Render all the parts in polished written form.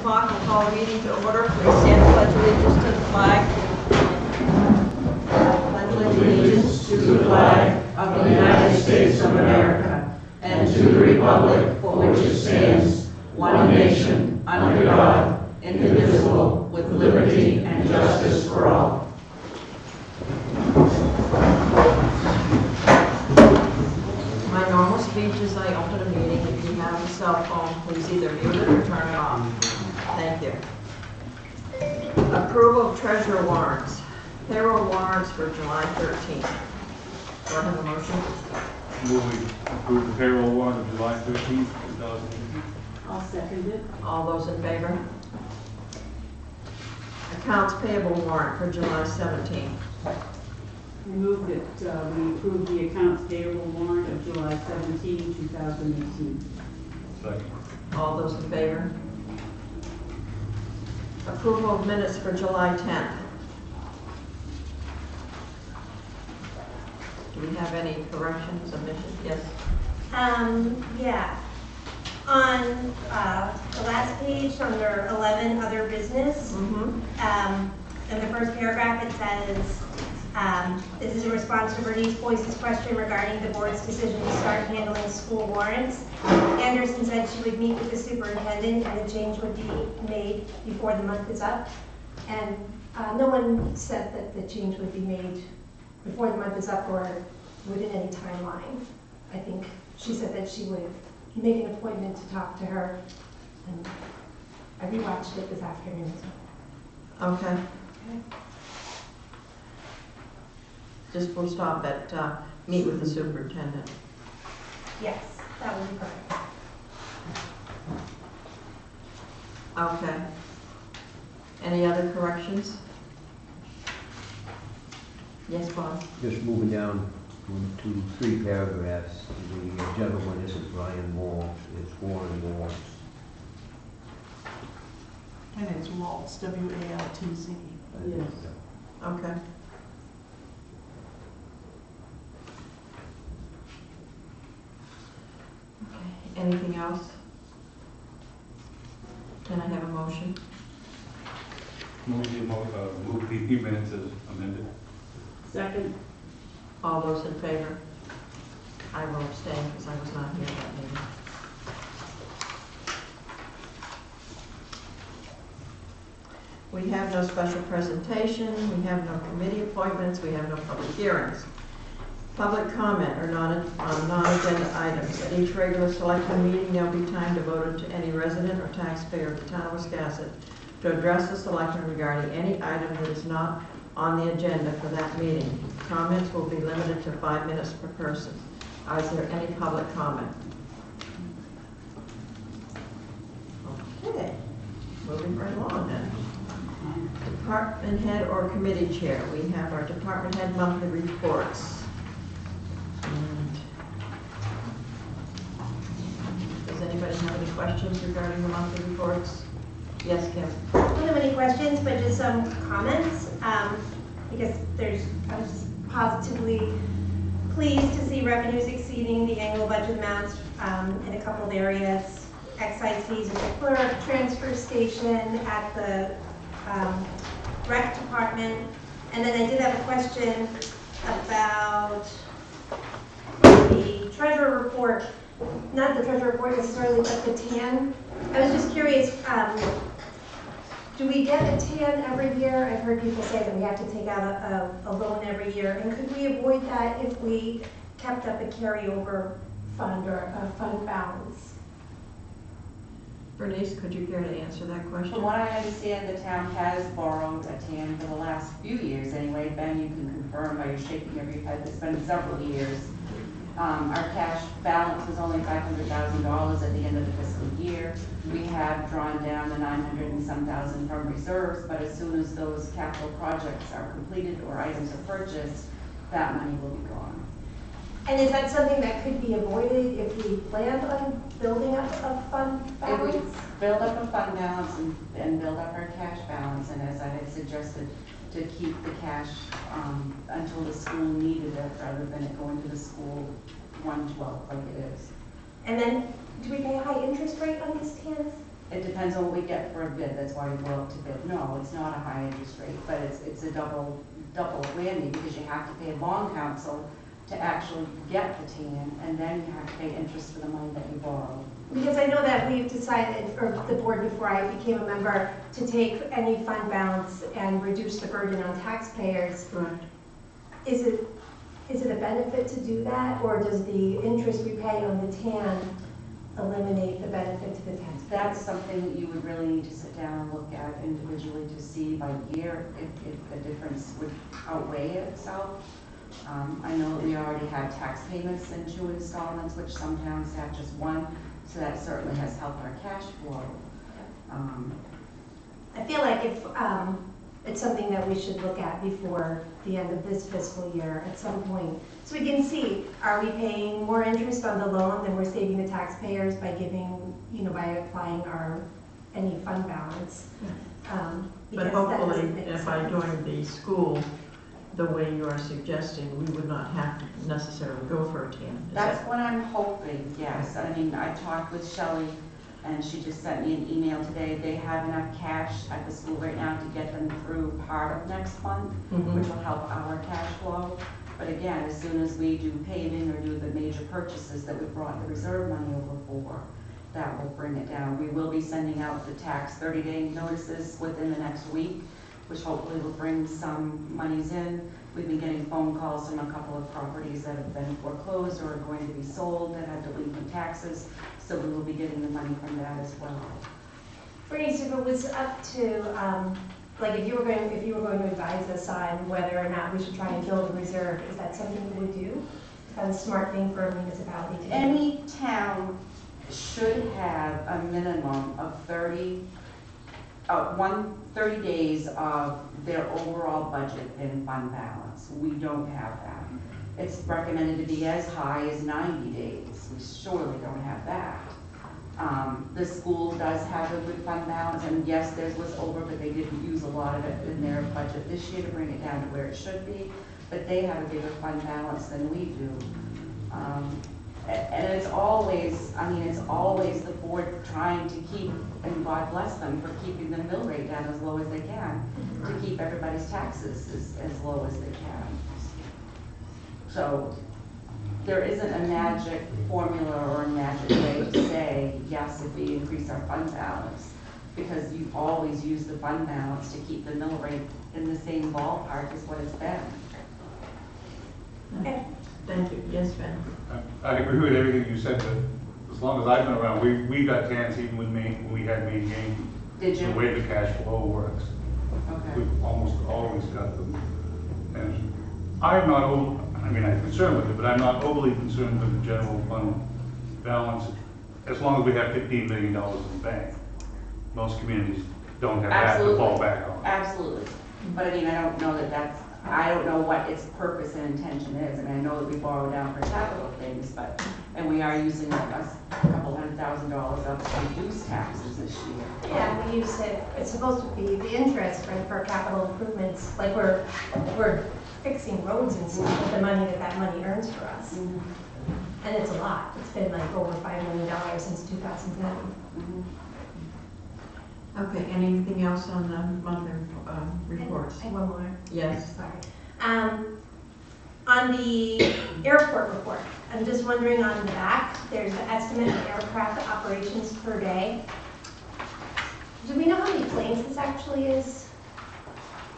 o'clock, we'll call the meeting to order. Please stand and pledge allegiance to the flag. I pledge allegiance to the flag of the United States of America and to the republic for which it stands, one nation, under God, indivisible, with liberty and justice for all. My normal speech is I open a meeting. If you have a cell phone, please either mute it or turn it off. Thank you. Approval of treasurer warrants. Payroll warrants for July 13th. Do I have a motion? Move we approve the payroll warrant of July 13th, 2018. I'll second it. All those in favor? Accounts payable warrant for July 17th. I move that we approve the accounts payable warrant of July 17, 2018. Second. All those in favor? Approval of minutes for July 10th. Do we have any corrections, omissions? Yes. Yeah. On the last page, under 11, other business, in the first paragraph, it says, this is in response to Bernice Boyce's question regarding the board's decision to start handling school warrants. Anderson said she would meet with the superintendent and the change would be made before the month is up. And no one said that the change would be made before the month is up or within any timeline. I think she said that she would make an appointment to talk to her. And I rewatched it this afternoon. So. Okay. Just we'll stop at meet with the superintendent. Yes, that would be perfect. Okay. Any other corrections? Yes, Bob? Just moving down to 3 paragraphs. The gentleman, this is Brian Moore, it's Warren Moore. And it's Waltz, W-A-L-T-Z. Yes. Okay. Anything else? Can I have a motion? Move the minutes as amended. Second. All those in favor? I will abstain because I was not here that meeting. We have no special presentation, we have no committee appointments, we have no public hearings. Public comment or on non-agenda items. At each regular selectmen meeting, there will be time devoted to any resident or taxpayer of the town of Wiscasset to address the selectmen regarding any item that is not on the agenda for that meeting. Comments will be limited to 5 minutes per person. Is there any public comment? Okay, moving right along then. Department head or committee chair. We have our department head monthly reports. And does anybody have any questions regarding the monthly reports? Yes, Kim. I don't have any questions, but just some comments. Because I was just positively pleased to see revenues exceeding the annual budget amounts in a couple of areas. Excise fees at the clerk, transfer station, at the rec department. And then I did have a question about the treasurer report, not the treasurer report necessarily, but the TAN. I was just curious, do we get a TAN every year? I've heard people say that we have to take out a loan every year. And could we avoid that if we kept up a carryover fund or a fund balance? Bernice, could you care to answer that question? From what I understand, the town has borrowed a TAN for the last few years anyway. Ben, you can confirm by your shaking of your head. It's been several years. Our cash balance was only $500,000 at the end of the fiscal year. We have drawn down the 900 and some thousand from reserves, but as soon as those capital projects are completed or items are purchased, that money will be gone. And is that something that could be avoided if we planned on building up a fund balance? It would build up a fund balance and build up our cash balance, and as I had suggested, to keep the cash until the school needed it rather than it going to the school 1/12 like it is. And then, do we pay a high interest rate on these TANs? it depends on what we get for a bid, that's why we go out to bid. No, it's not a high interest rate, but it's a double whammy, because you have to pay bond counsel to actually get the tan, and then you have to pay interest for the money that you borrow. Because I know that we've decided, or the board before I became a member, to take any fund balance and reduce the burden on taxpayers. Correct. Is it a benefit to do that, or does the interest we pay on the tan eliminate the benefit to the taxpayers? That's something that you would really need to sit down and look at individually to see by year if the difference would outweigh itself. I know that we already have tax payments in 2 installments, which some towns have just 1, so that certainly has helped our cash flow. I feel like if it's something that we should look at before the end of this fiscal year at some point, so we can see, are we paying more interest on the loan than we're saving the taxpayers by giving, by applying any fund balance? But Because that hopefully, doesn't make if by sense. doing the school the way you are suggesting, we would not have to necessarily go for a tan. Is That's that- what I'm hoping, yes. I mean, I talked with Shelley, and she just sent me an email today. They have enough cash at the school right now to get them through part of next month, Mhm. which will help our cash flow. But again, as soon as we do paving or do the major purchases that we brought the reserve money over for, that will bring it down. We will be sending out the tax 30-day notices within the next week, which hopefully will bring some monies in. We've been getting phone calls from a couple of properties that have been foreclosed or are going to be sold that have delinquent taxes, so we will be getting the money from that as well. Bernice, if it was up to, like if you were going to advise us on whether or not we should try and build a reserve, is that something you would do? Is that a smart thing for a municipality to do? Any town should have a minimum of 30 days of their overall budget in fund balance. We don't have that. It's recommended to be as high as 90 days. We surely don't have that. The school does have a good fund balance, and yes, theirs was over, but they didn't use a lot of it in their budget this year to bring it down to where it should be. But they have a bigger fund balance than we do. And it's always the board trying to keep, and God bless them for keeping the mill rate down as low as they can, to keep everybody's taxes as low as they can. So there isn't a magic formula or a magic way to say, yes, if we increase our fund balance, because you always use the fund balance to keep the mill rate in the same ballpark as what it's been. Okay. Thank you. Yes, Ben? I agree with everything you said, but as long as I've been around, we got tans even with me, when we had maintained Did the you? way the cash flow works. Okay. We've almost always got them. And I'm concerned with it, but I'm not overly concerned with the general fund balance, as long as we have $15 million in the bank. Most communities don't have that to fall back on. Absolutely. But I mean, I don't know what its purpose and intention is. I mean, I know that we borrow down for capital things, and we are using a couple $100,000 up to reduce taxes this year. Yeah, we use it, it's supposed to be the interest for capital improvements, like we're fixing roads and stuff with the money that money earns for us. Mm-hmm. And it's a lot. It's been like over $5 million since 2010. Mm-hmm. Okay, anything else on the monthly reports? I have one more. Yes. Sorry. On the airport report, I'm just wondering on the back, there's the estimate of aircraft operations per day. Do we know how many planes this actually is?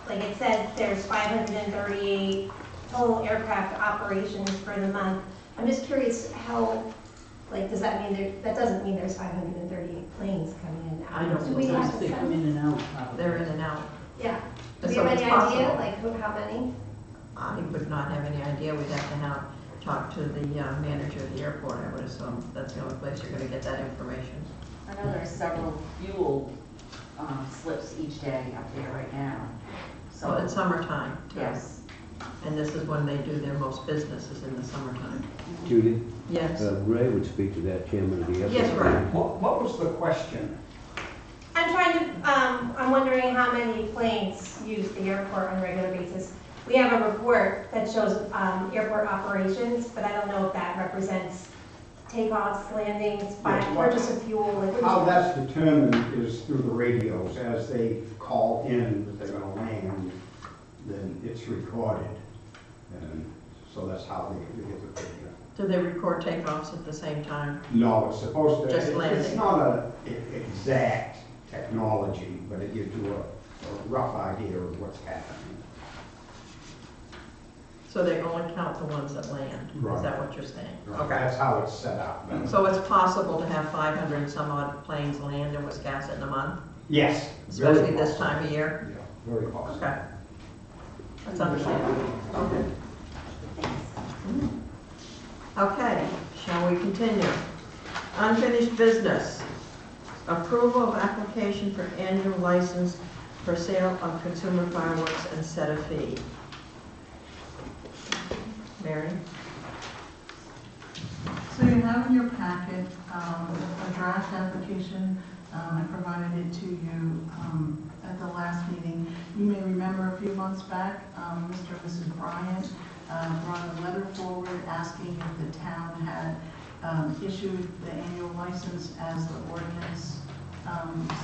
Like it says there's 538 total aircraft operations for the month. I'm just curious how, like, does that mean that doesn't mean there's 538 planes coming in and out? I don't Do we think have They a come in sense? and out, probably. They're in and out. Yeah. Do we So have it's any idea, possible. like how many? I would not have any idea. We'd have to talk to the manager of the airport, I would assume. That's the only place you're going to get that information. I know there are several fuel slips each day up there right now. So it's summertime, too. Yes. And this is when they do their most business, is in the summertime. Judy, Yes. Ray would speak to that, chairman of the airport. Yes, Ray. What was the question? I'm wondering how many planes use the airport on a regular basis. We have a report that shows airport operations, but I don't know if that represents takeoffs, landings, Yeah, purchase of fuel, like. How that's determined is through the radios. As they call in that they're gonna land, then it's recorded. And so that's how they get the figure. Do they record takeoffs at the same time? No, it's supposed to, Just it's landing. not a exact technology, but it gives you a rough idea of what's happening. So they only count the ones that land? Is Right. that what you're saying? Okay. That's how it's set up. So it's possible to have 500 and some odd planes land in Wiscasset in a month, Yes. very especially this possible. time of year? Yeah, very possible. Okay. That's understandable. Okay. Okay, shall we continue? Unfinished business. Approval of application for annual license for sale of consumer fireworks and set a fee. Mary? So you have in your packet a draft application. I provided it to you at the last meeting. You may remember a few months back, Mr. and Mrs. Bryant brought a letter forward asking if the town had issued the annual license as the ordinance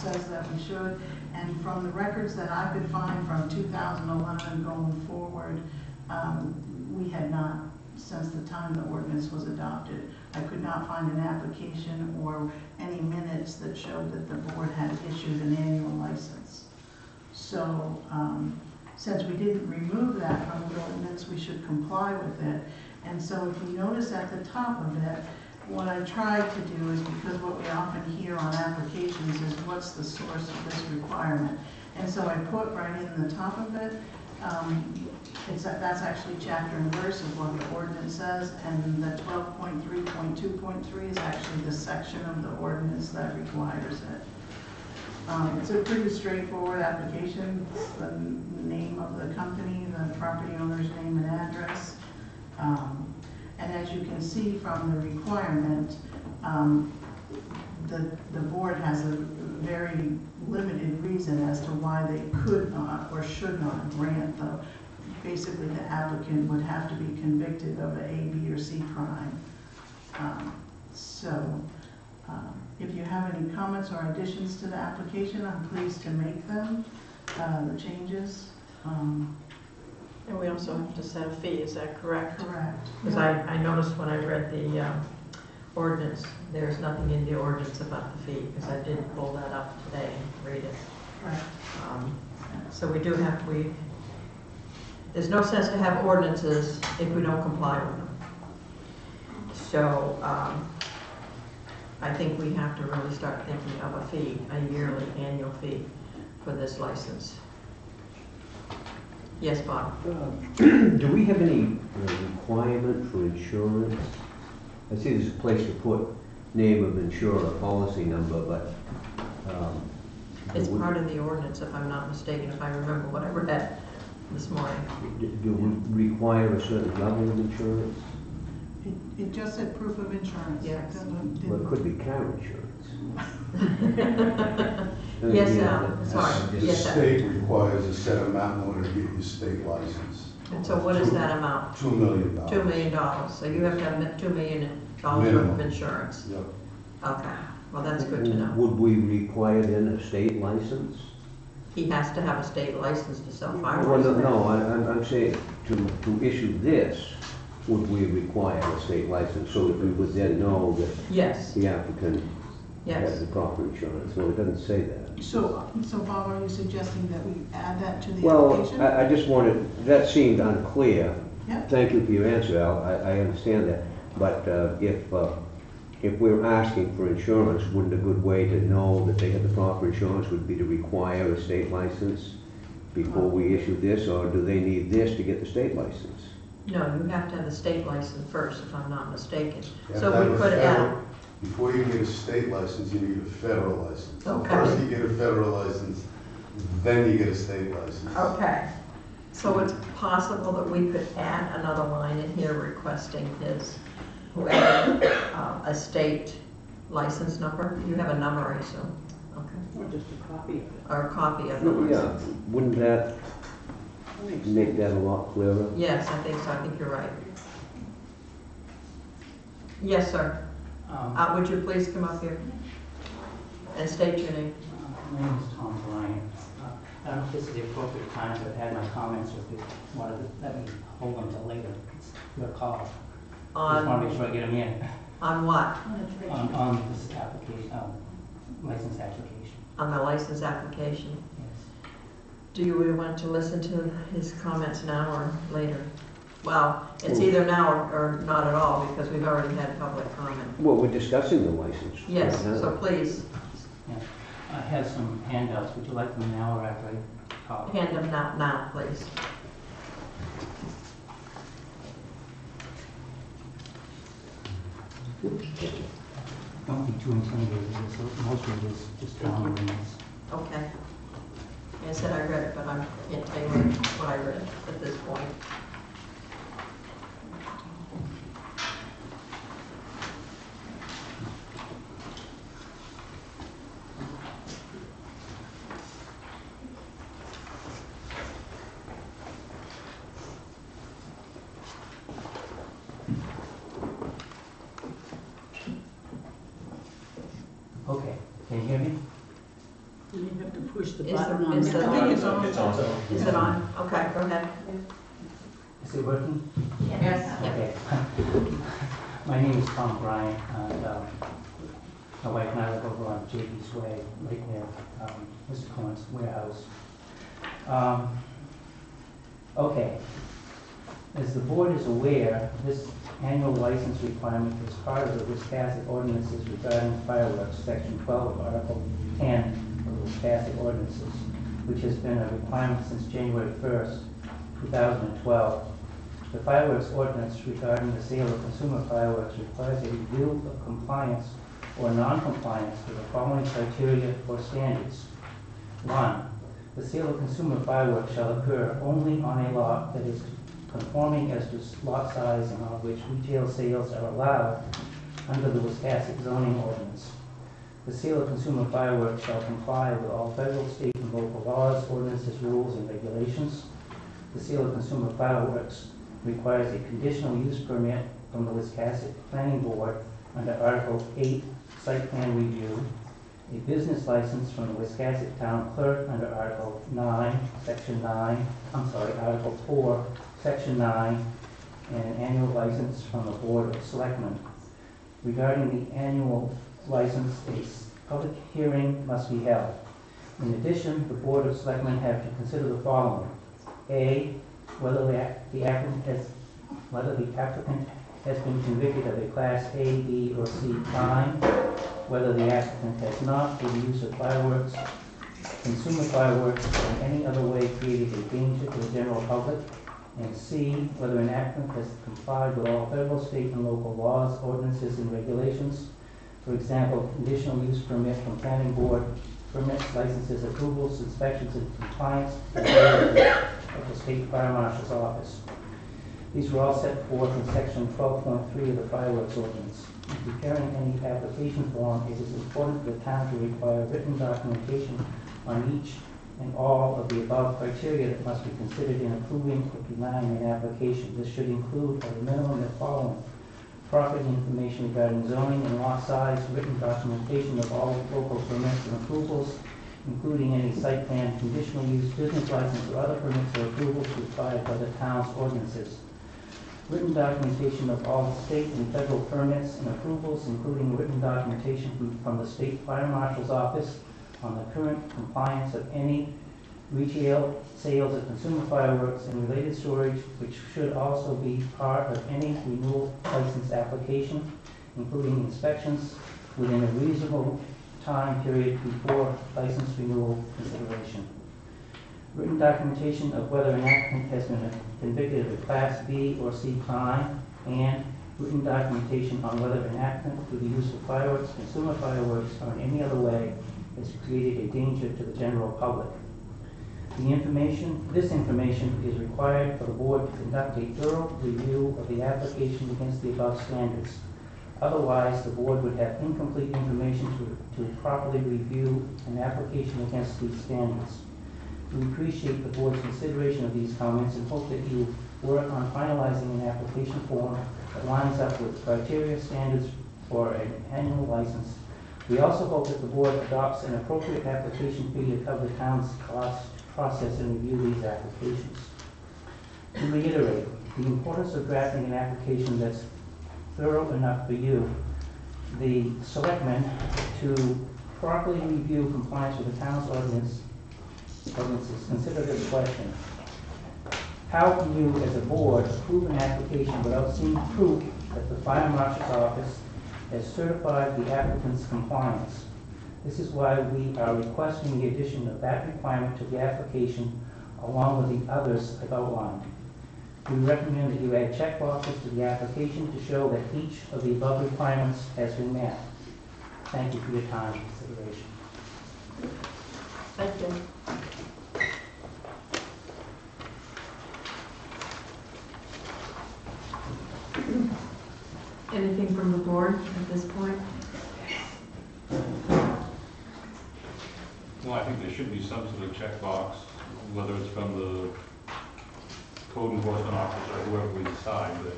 says that we should. And from the records that I could find from 2011 going forward, we had not, since the time the ordinance was adopted. I could not find an application or any minutes that showed that the board had issued an annual license. So, since we didn't remove that from the ordinance, we should comply with it. And so if you notice at the top of it, what I tried to do is, because what we often hear on applications is what's the source of this requirement. And so I put right in the top of it, that's actually chapter and verse of what the ordinance says, and the 12.3.2.3 is actually the section of the ordinance that requires it. It's a pretty straightforward application. It's the name of the company, the property owner's name and address. And as you can see from the requirement, the board has a very limited reason as to why they could not or should not grant the, basically the applicant would have to be convicted of an A, B, or C crime. If you have any comments or additions to the application, I'm pleased to make them, the changes. And we also have to set a fee, is that correct? Correct. Because I noticed when I read the ordinance, there's nothing in the ordinance about the fee, because I did pull that up today and read it. Right. So we do have, there's no sense to have ordinances if we don't comply with them. So I think we have to really start thinking of a fee, a yearly annual fee for this license. Yes, Bob? Do we have any requirement for insurance? I see there's a place to put name of insurer, policy number, but. It's part of the ordinance, if I'm not mistaken, if I remember what I read this morning. Do we require a certain level of insurance? It just said proof of insurance. Yes. Well, it could be car insurance. Yes, Yeah. sorry, The yes, Al. state requires a set amount in order to get your state license. And so what is that amount? $2 million. $2 million, so you have to have $2 million worth of Minimum. insurance. Yep. Okay, well, that's good to know. Would we require then a state license? He has to have a state license to sell Well, fireworks. no, I'm saying to issue this, would we require a state license so that we would then know that Yes, the applicant has yes. the proper insurance? No, it doesn't say that. So Bob, are you suggesting that we add that to the Well, application? I just wanted, that seemed unclear. Yep. Thank you for your answer, Al, I understand that. But if we're asking for insurance, wouldn't a good way to know that they have the proper insurance would be to require a state license before we issue this, or do they need this to get the state license? No, you have to have the state license first, if I'm not mistaken. You So have to we have a could add, federal- Before you get a state license, you need a federal license. Okay. First you get a federal license, then you get a state license. okay. So it's possible that we could add another line in here requesting his, whoever, a state license number. You have a number, I assume? Okay. Or just a copy of it. Or a copy of the No, yeah, license. wouldn't that make that a lot clearer? Yes, I think so. I think you're right. Yes, sir. Would you please come up here and state your name? My name is Tom Bryant. I don't know if this is the appropriate time to add my comments, or if you want to let me hold them till later. It's your call. I just want to make sure I get them in On what? on this application, license application. On the license application. Yes. Do you want to listen to his comments now or later? Well, it's either now or not at all, because we've already had public comment. Well, we're discussing the license. Yes, right now. so please, Yeah. I have some handouts. Would you like them now or after I talk? hand them out now, please. Don't be too intimidated. Most of it is just down the minutes. Okay. I said I read it, but I can't tell you what I read at this point. Okay. Can you hear me? You have to push the Is button the- on is that. the- I think it's on. Is it on? Okay, go ahead. Is it working? Yes. Okay. My name is Tom Bryant, and my wife and I live over on JB's Way, right near Mr. Cohen's warehouse. Okay. As the board is aware, this annual license requirement is part of the Wiscasset ordinances regarding fireworks, section 12 of Article 10 of the Wiscasset ordinances, which has been a requirement since January 1st, 2012. The fireworks ordinance regarding the sale of consumer fireworks requires a review of compliance or non-compliance with the following criteria or standards. 1. The sale of consumer fireworks shall occur only on a lot that is conforming as to lot size and on which retail sales are allowed under the Wiscasset zoning ordinance. The sale of consumer fireworks shall comply with all federal, state, and local laws, ordinances, rules, and regulations. The sale of consumer fireworks requires a conditional use permit from the Wiscasset Planning Board under Article 8, Site Plan Review, a business license from the Wiscasset Town Clerk under Article 9, Section 9, Article 4, Section 9, and an annual license from the Board of Selectmen. Regarding the annual license, a public hearing must be held. In addition, the Board of Selectmen have to consider the following. A, whether the applicant has been convicted of a Class A, B, or C crime, whether the applicant has not, through the use of fireworks, consumer fireworks, or in any other way created a danger to the general public, and C, whether an applicant has complied with all federal, state, and local laws, ordinances, and regulations. For example, conditional use permit from planning board, permits, licenses, approvals, inspections, and compliance with of the state fire marshal's office. These were all set forth in section 12.3 of the fireworks ordinance. In preparing any application form, it is important for the town to require written documentation on each and all of the above criteria that must be considered in approving or denying an application. This should include, at a minimum, the following: property information regarding zoning and lot size, written documentation of all local permits and approvals, including any site plan, conditional use, business license, or other permits or approvals required by the town's ordinances. Written documentation of all state and federal permits and approvals, including written documentation from the state fire marshal's office on the current compliance of any retail sales of consumer fireworks and related storage, which should also be part of any renewal license application, including inspections within a reasonable time period before license renewal consideration. Written documentation of whether an applicant has been convicted of a Class B or C crime, and written documentation on whether an applicant, through the use of fireworks, consumer fireworks, or in any other way, has created a danger to the general public. This information is required for the board to conduct a thorough review of the application against the above standards. Otherwise, the board would have incomplete information to properly review an application against these standards. We appreciate the board's consideration of these comments and hope that you work on finalizing an application form that lines up with criteria, standards, for an annual license. We also hope that the board adopts an appropriate application fee to cover the town's cost to process and review these applications. To reiterate, the importance of drafting an application that's thorough enough for you, the selectmen, to properly review compliance with the town's ordinances. Consider this question. How can you, as a board, approve an application without seeing proof that the fire marshal's office has certified the applicant's compliance? This is why we are requesting the addition of that requirement to the application along with the others I've outlined. We recommend that you add checkboxes to the application to show that each of the above requirements has been met. Thank you for your time and consideration. Thank you. Anything from the board at this point? Well, I think there should be some sort of checkbox, whether it's from the code enforcement officer or whoever we decide, that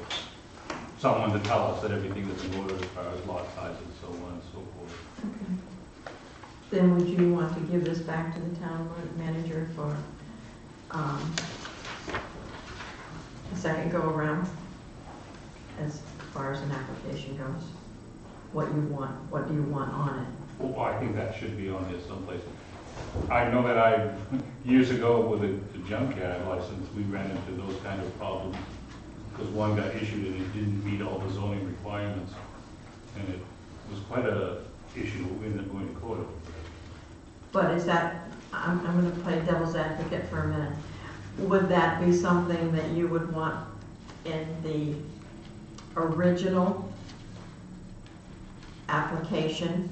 someone to tell us that everything is in order as far as lot sizes, so on and so forth. Okay. Then would you want to give this back to the town manager for a second go around as far as an application goes? What you want, what do you want on it? Well, I think that should be on here someplace. I know that years ago with the junkyard license, we ran into those kind of problems because one got issued and it didn't meet all the zoning requirements. And it was quite a issue. We ended up going to court over it. But is that, I'm going to play devil's advocate for a minute. Would that be something that you would want in the original application?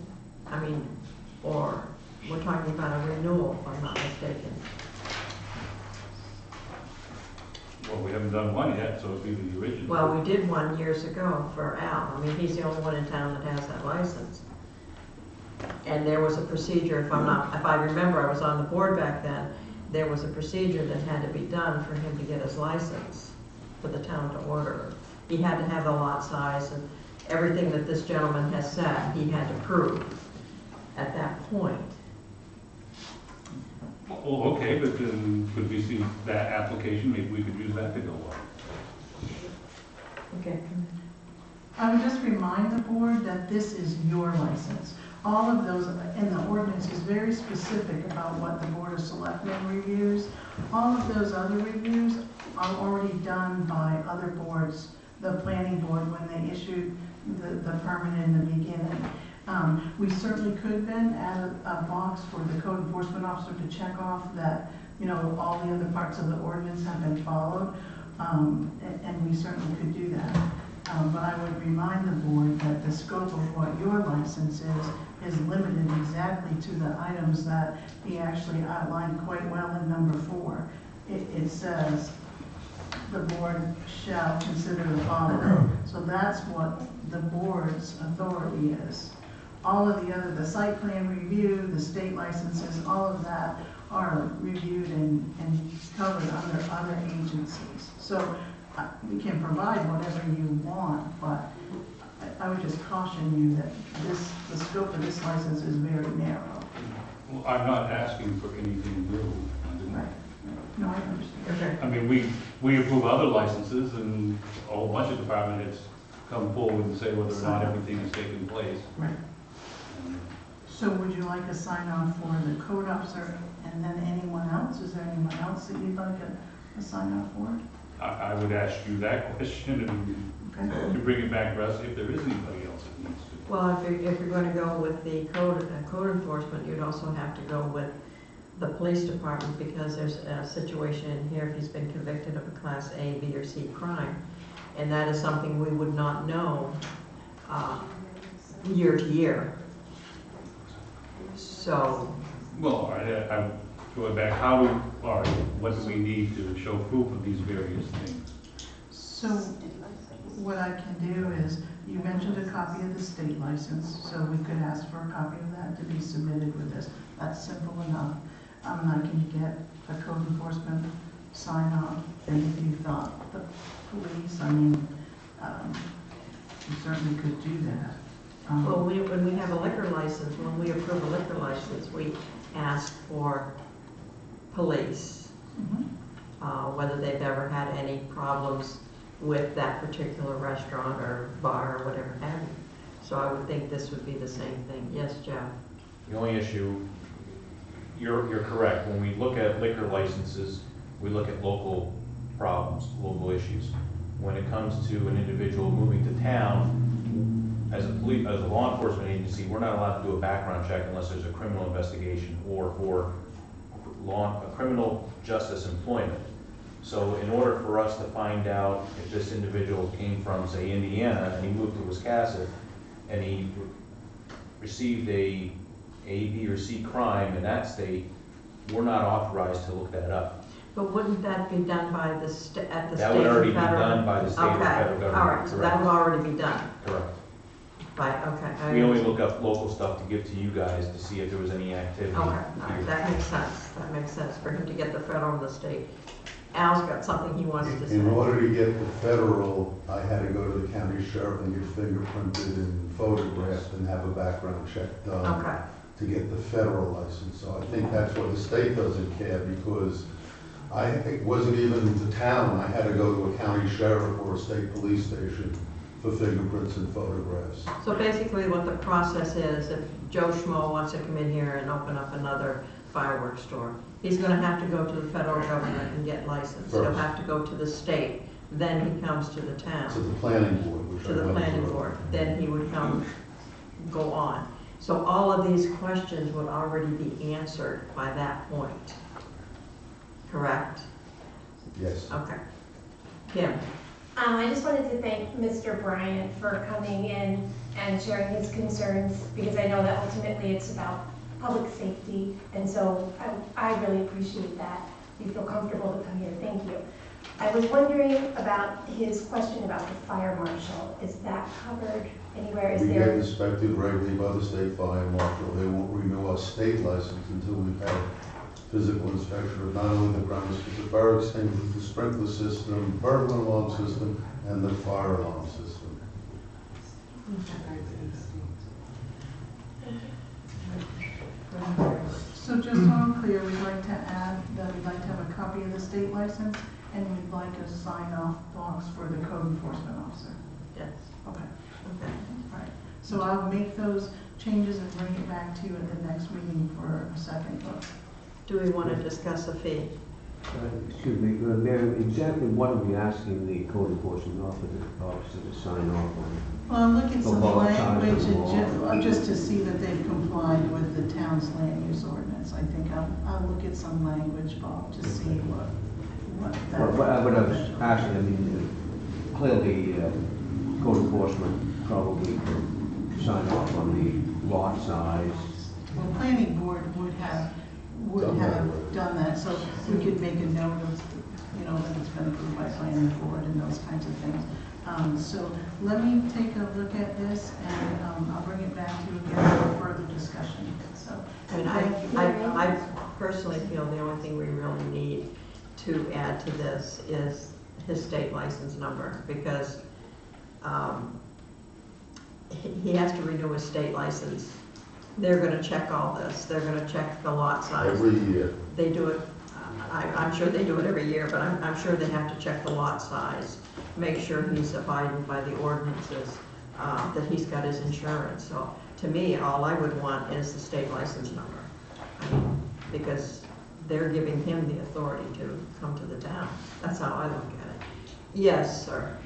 I mean, or we're talking about a renewal, if I'm not mistaken. Well, we haven't done one yet, so it'd be the original. Well, we did one years ago for Al. I mean, he's the only one in town that has that license. And there was a procedure, if I remember, I was on the board back then, there was a procedure that had to be done for him to get his license for the town to order. He had to have the lot size and everything that this gentleman has said he had to prove at that point. Oh, okay, but then could we see that application? Maybe we could use that to go on. Okay. I would just remind the board that this is your license. All of those, and the ordinance is very specific about what the Board of Selectmen reviews. All of those other reviews are already done by other boards, the planning board, when they issued the permit in the beginning. We certainly could then add a box for the code enforcement officer to check off that, you know, all the other parts of the ordinance have been followed, and we certainly could do that. But I would remind the board that the scope of what your license is limited exactly to the items that he actually outlined quite well in number 4. It says the board shall consider the following. So that's what the board's authority is. All of the other, the site plan review, the state licenses, all of that are reviewed and covered under other agencies. So we can provide whatever you want, but I would just caution you that the scope of this license is very narrow. Well, I'm not asking for anything new. Right. No, I understand. Okay. I mean, we approve other licenses and a whole bunch of department heads come forward and say whether or not everything is taking place. Right. So would you like a sign off for the code officer and then anyone else? Is there anyone else that you'd like a sign off for? I would ask you that question and to bring it back to us if there is anybody else that needs to. Well, if you're going to go with the code enforcement, you'd also have to go with the police department because there's a situation in here if he's been convicted of a Class A, B, or C crime. And that is something we would not know year to year. So. Well, all right, I'm going back. What do we need to show proof of these various things? So what I can do is, you mentioned a copy of the state license, so we could ask for a copy of that to be submitted with this. That's simple enough. I can get a code enforcement sign off, and if you thought the police, you certainly could do that. Well, when we have a liquor license, when we approve a liquor license, we ask for police, Mhm. whether they've ever had any problems with that particular restaurant or bar or whatever have you. So I would think this would be the same thing. Yes, Jeff? The only issue, you're correct, when we look at liquor licenses, we look at local problems, local issues. When it comes to an individual moving to town, as a law enforcement agency, we're not allowed to do a background check unless there's a criminal investigation or for criminal justice employment. So in order for us to find out if this individual came from, say, Indiana, and he moved to Wiscasset, and he received a B, or C crime in that state, we're not authorized to look that up. But wouldn't that be done by at the state and federal? That would already be done by the state or federal government. Okay, all right, so that would already be done. Correct. Okay. We only look up local stuff to give to you guys to see if there was any activity. Okay, all right, that makes sense. That makes sense for him to get the federal and the state. Al's got something he wants to say. In order to get the federal, I had to go to the county sheriff and get fingerprinted and photographed and have a background check done Okay. to get the federal license. So I think that's why the state doesn't care, because it wasn't even the town. I had to go to a county sheriff or a state police station for fingerprints and photographs. So basically what the process is, if Joe Schmo wants to come in here and open up another fireworks store, he's gonna have to go to the federal government and get licensed. He'll First. have to go to the state, then he comes to the To town, the planning board, which to I the went planning through. board. Then he would go on. So all of these questions would already be answered by that point. Correct? Yes. Okay. Kim? I just wanted to thank Mr. Bryant for coming in and sharing his concerns, because I know that ultimately it's about public safety, and so I really appreciate that. You feel comfortable to come here, thank you. I was wondering about his question about the fire marshal. Is that covered anywhere? Is We get there? inspected regularly by the state fire marshal. They won't renew our state license until we've had physical inspection of not only the grounds, but the fire extinguishers, the sprinkler system, burglar alarm system, and the fire alarm system. So just so I'm clear, we'd like to add that we'd like to have a copy of the state license, and we'd like a sign-off box for the code enforcement officer. Yes. Okay, Okay. all right. So I'll make those changes and bring it back to you at the next meeting for a second vote. Do we want to discuss a fee? Excuse me, Mayor, exactly what are we asking the code enforcement officer to sign off on? Well, I'm looking at some The law, language, size of the law. just to see that they've complied with the town's land use ordinance. I think I'll look at some language, Bob, to see what that. What I was asking, I mean, clearly, code enforcement probably could sign off on the lot size. Well, planning board would have done that, so we could make a note of, that it's been approved by planning board and those kinds of things. So let me take a look at this, and I'll bring it back to you again for further discussion, so. I mean, I personally feel the only thing we really need to add to this is his state license number, because he has to renew his state license. They're gonna check all this, they're gonna check the lot size. Every year. They do it, I'm sure they do it every year, but I'm sure they have to check the lot size, make sure he's abiding by the ordinances, that he's got his insurance. So to me, all I would want is the state license number. I mean, because they're giving him the authority to come to the town. That's how I look at it. Yes, sir.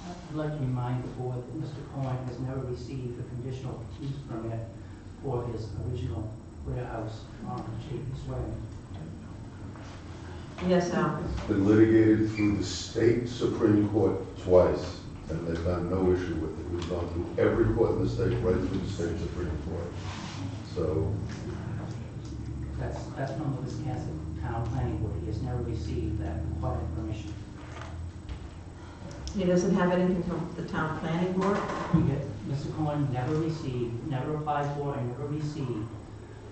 I'd like to remind the board that Mr. Cohen has never received a conditional use permit for his original warehouse on Chapey's Way. Yes, Al. It's been litigated through the state Supreme Court twice, and they found no issue with it. We've gone through every court in the state, right through the state Supreme Court. So, That's from the Wiscasset Town Planning Board. He has never received that required permission. He doesn't have anything from the town planning board? Mr. Cohen never applied for and never received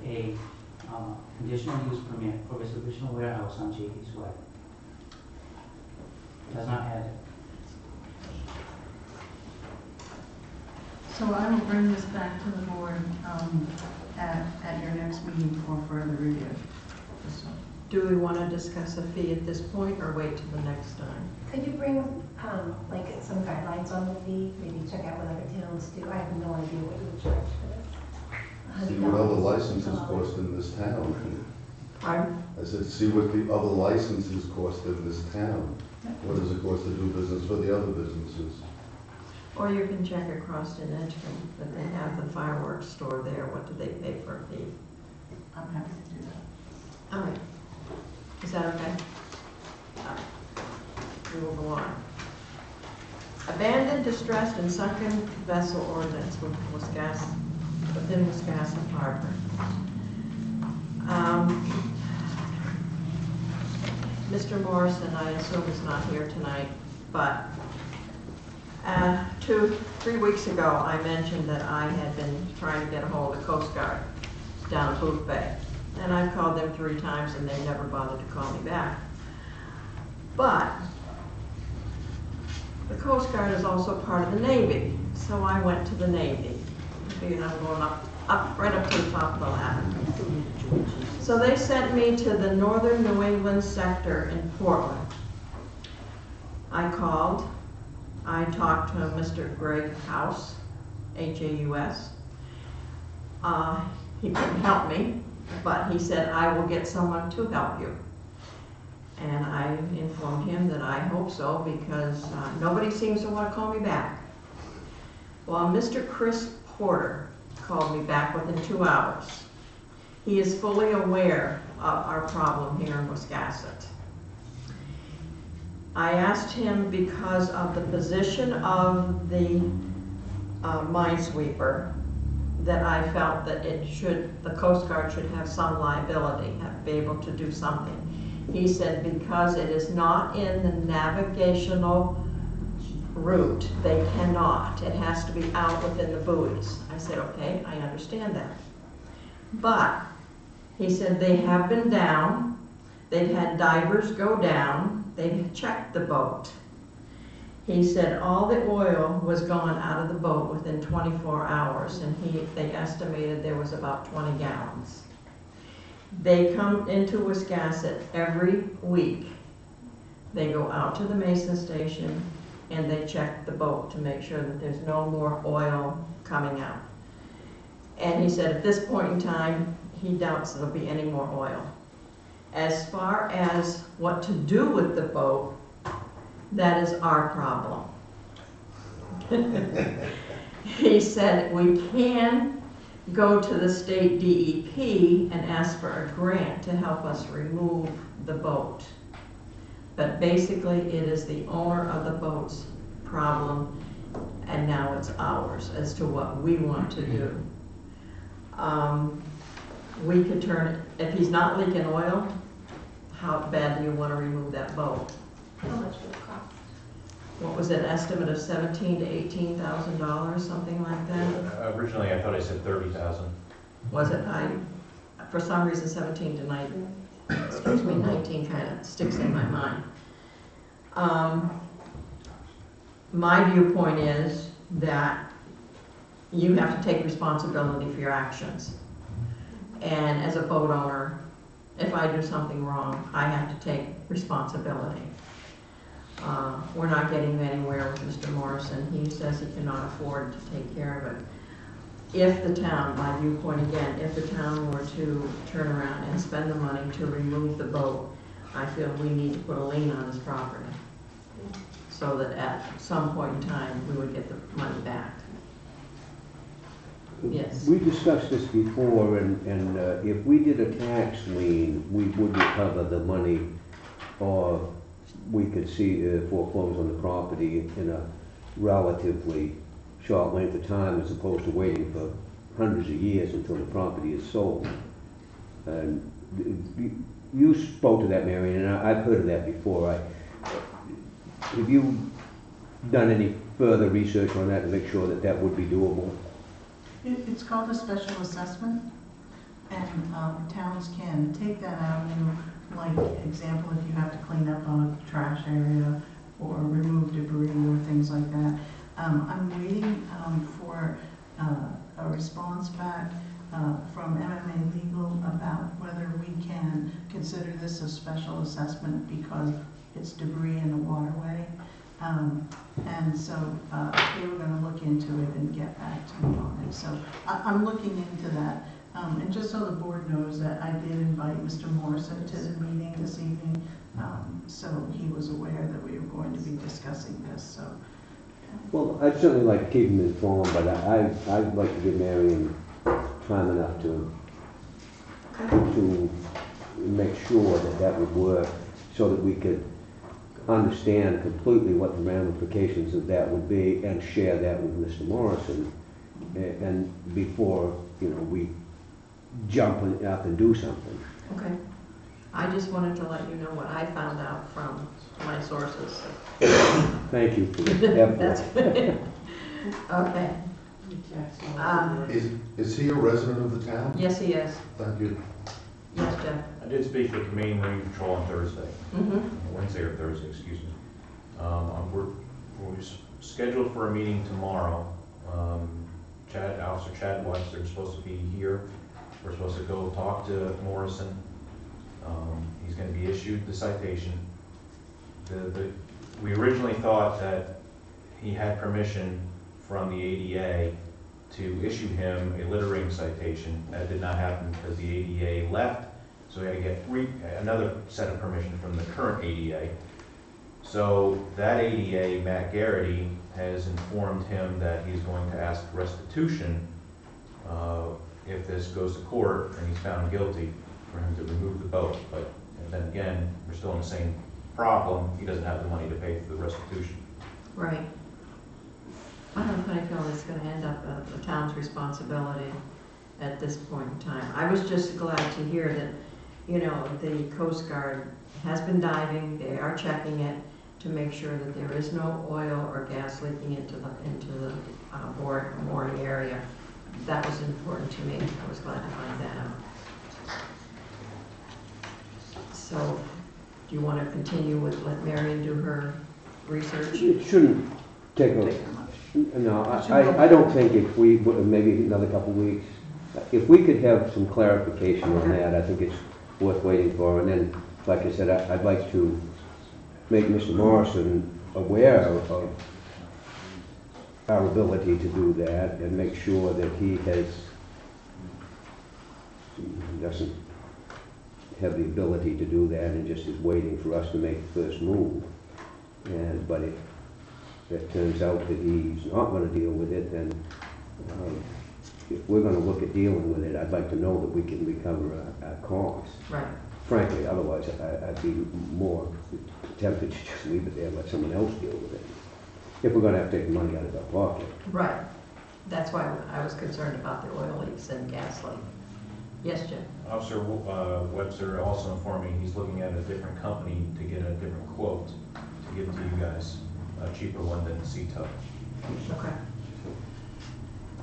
a conditional use permit for his original warehouse on Chapey's Way. Does not have it. So I will bring this back to the board at your next meeting for further review. So, Do we want to discuss a fee at this point or wait till the next time? Could you bring, like, some guidelines on the fee? Maybe check out what other towns do. I have no idea what you would charge for this. See what other licenses cost in this town. Pardon? I said, see what the other licenses cost in this town. What does it cost to do business for the other businesses? Or you can check across in Edgecombe, that they have the fireworks store there. What do they pay for a fee? I'm happy to do that. All right. Is that okay? All right. We will go on. Abandoned, distressed, and sunken vessel ordinance with Wiscasset, within Wiscasset Harbor. Mr. Morrison, I assume, is not here tonight, but 3 weeks ago, I mentioned that I had been trying to get a hold of the Coast Guard down at Booth Bay. And I've called them 3 times and they never bothered to call me back. But the Coast Guard is also part of the Navy, so I went to the Navy. I'm going right up to the top of the ladder. So they sent me to the northern New England sector in Portland. I called. I talked to Mr. Greg House, H-A-U-S. He couldn't help me, but he said, I will get someone to help you. And I informed him that I hope so, because nobody seems to want to call me back. Well, Mr. Chris Porter called me back within 2 hours. He is fully aware of our problem here in Wiscasset. I asked him because of the position of the minesweeper, that I felt that the Coast Guard should have some liability, be able to do something. He said because it is not in the navigational route, they cannot. It has to be out within the buoys. I said, okay, I understand that. But he said they have been down, they've had divers go down, they've checked the boat. He said all the oil was gone out of the boat within 24 hours, and they estimated there was about 20 gallons. They come into Wiscasset every week. They go out to the Mason station and they check the boat to make sure that there's no more oil coming out. And he said at this point in time, he doubts there'll be any more oil. As far as what to do with the boat, that is our problem. He said we can go to the state DEP and ask for a grant to help us remove the boat. But basically it is the owner of the boat's problem, and now it's ours as to what we want to do. We could turn it, if he's not leaking oil, how bad do you want to remove that boat? How much would it cost? What was it, estimate of $17,000 to $18,000, something like that? Originally, I thought I said 30,000. Was it? For some reason, 17 to 19, excuse me, 19 kind of sticks in my mind. My viewpoint is that you have to take responsibility for your actions. And as a boat owner, if I do something wrong, I have to take responsibility. We're not getting anywhere with Mr. Morrison. He says he cannot afford to take care of it. If the town, my viewpoint again, if the town were to turn around and spend the money to remove the boat, I feel we need to put a lien on his property, so that at some point in time, we would get the money back. Yes. We discussed this before, and if we did a tax lien, we would recover the money, or we could see foreclose on the property in a relatively short length of time, as opposed to waiting for hundreds of years until the property is sold. And you spoke to that, Marion, and I've heard of that before. Have you done any further research on that to make sure that that would be doable? It's called a special assessment, and towns can take that avenue. Like, example, if you have to clean up a trash area or remove debris or things like that. I'm waiting for a response back from MMA Legal about whether we can consider this a special assessment because it's debris in the waterway. And so they were going to look into it and get back to me on it. So I'm looking into that. And just so the board knows that I did invite Mr. Morrison to the meeting this evening, so he was aware that we were going to be discussing this. So, Well, I'd certainly like to keep him informed, but I'd like to give Marion time enough to make sure that that would work, so that we could understand completely what the ramifications of that would be and share that with Mr. Morrison, and before, you know, we jump up and do something. Okay. I just wanted to let you know what I found out from my sources. Thank you for the effort. That's good. Okay. Is he a resident of the town? Yes, he is. Thank you. Yes, Jeff. I did speak with the Maine Marine Patrol on Thursday, Wednesday or Thursday, excuse me. We're scheduled for a meeting tomorrow. Officer Chad Watts, they're supposed to be here. We're supposed to go talk to Morrison. He's going to be issued the citation. We originally thought that he had permission from the ADA to issue him a littering citation. That did not happen because the ADA left, so we had to get another set of permission from the current ADA. So that ADA, Matt Garrity, has informed him that he's going to ask restitution if this goes to court and he's found guilty, for him to remove the boat. But then again, we're still in the same problem. He doesn't have the money to pay for the restitution. Right. I don't know if I feel it's going to end up the town's responsibility at this point in time. I was just glad to hear that, you know, the Coast Guard has been diving. They are checking it to make sure that there is no oil or gas leaking into the mooring area. That was important to me. I was glad to find that out. So, do you want to continue with, let Marion do her research? It shouldn't take a, no, I don't think if we, maybe another couple of weeks, if we could have some clarification on that, I think it's worth waiting for. And then, like I said, I'd like to make Mr. Morrison aware of our ability to do that and make sure that he doesn't have the ability to do that and just is waiting for us to make the first move. But if it turns out that he's not going to deal with it, then if we're going to look at dealing with it, I'd like to know that we can recover our costs. Right. Frankly, otherwise I'd be more tempted to just leave it there and let someone else deal with it, if we're going to have to take money out of our pocket. Right. That's why I was concerned about the oil leaks and gas leak. Yes, Jim? Officer Webster also informed me he's looking at a different company to get a different quote to give to you guys, a cheaper one than Sea-Tow. Okay.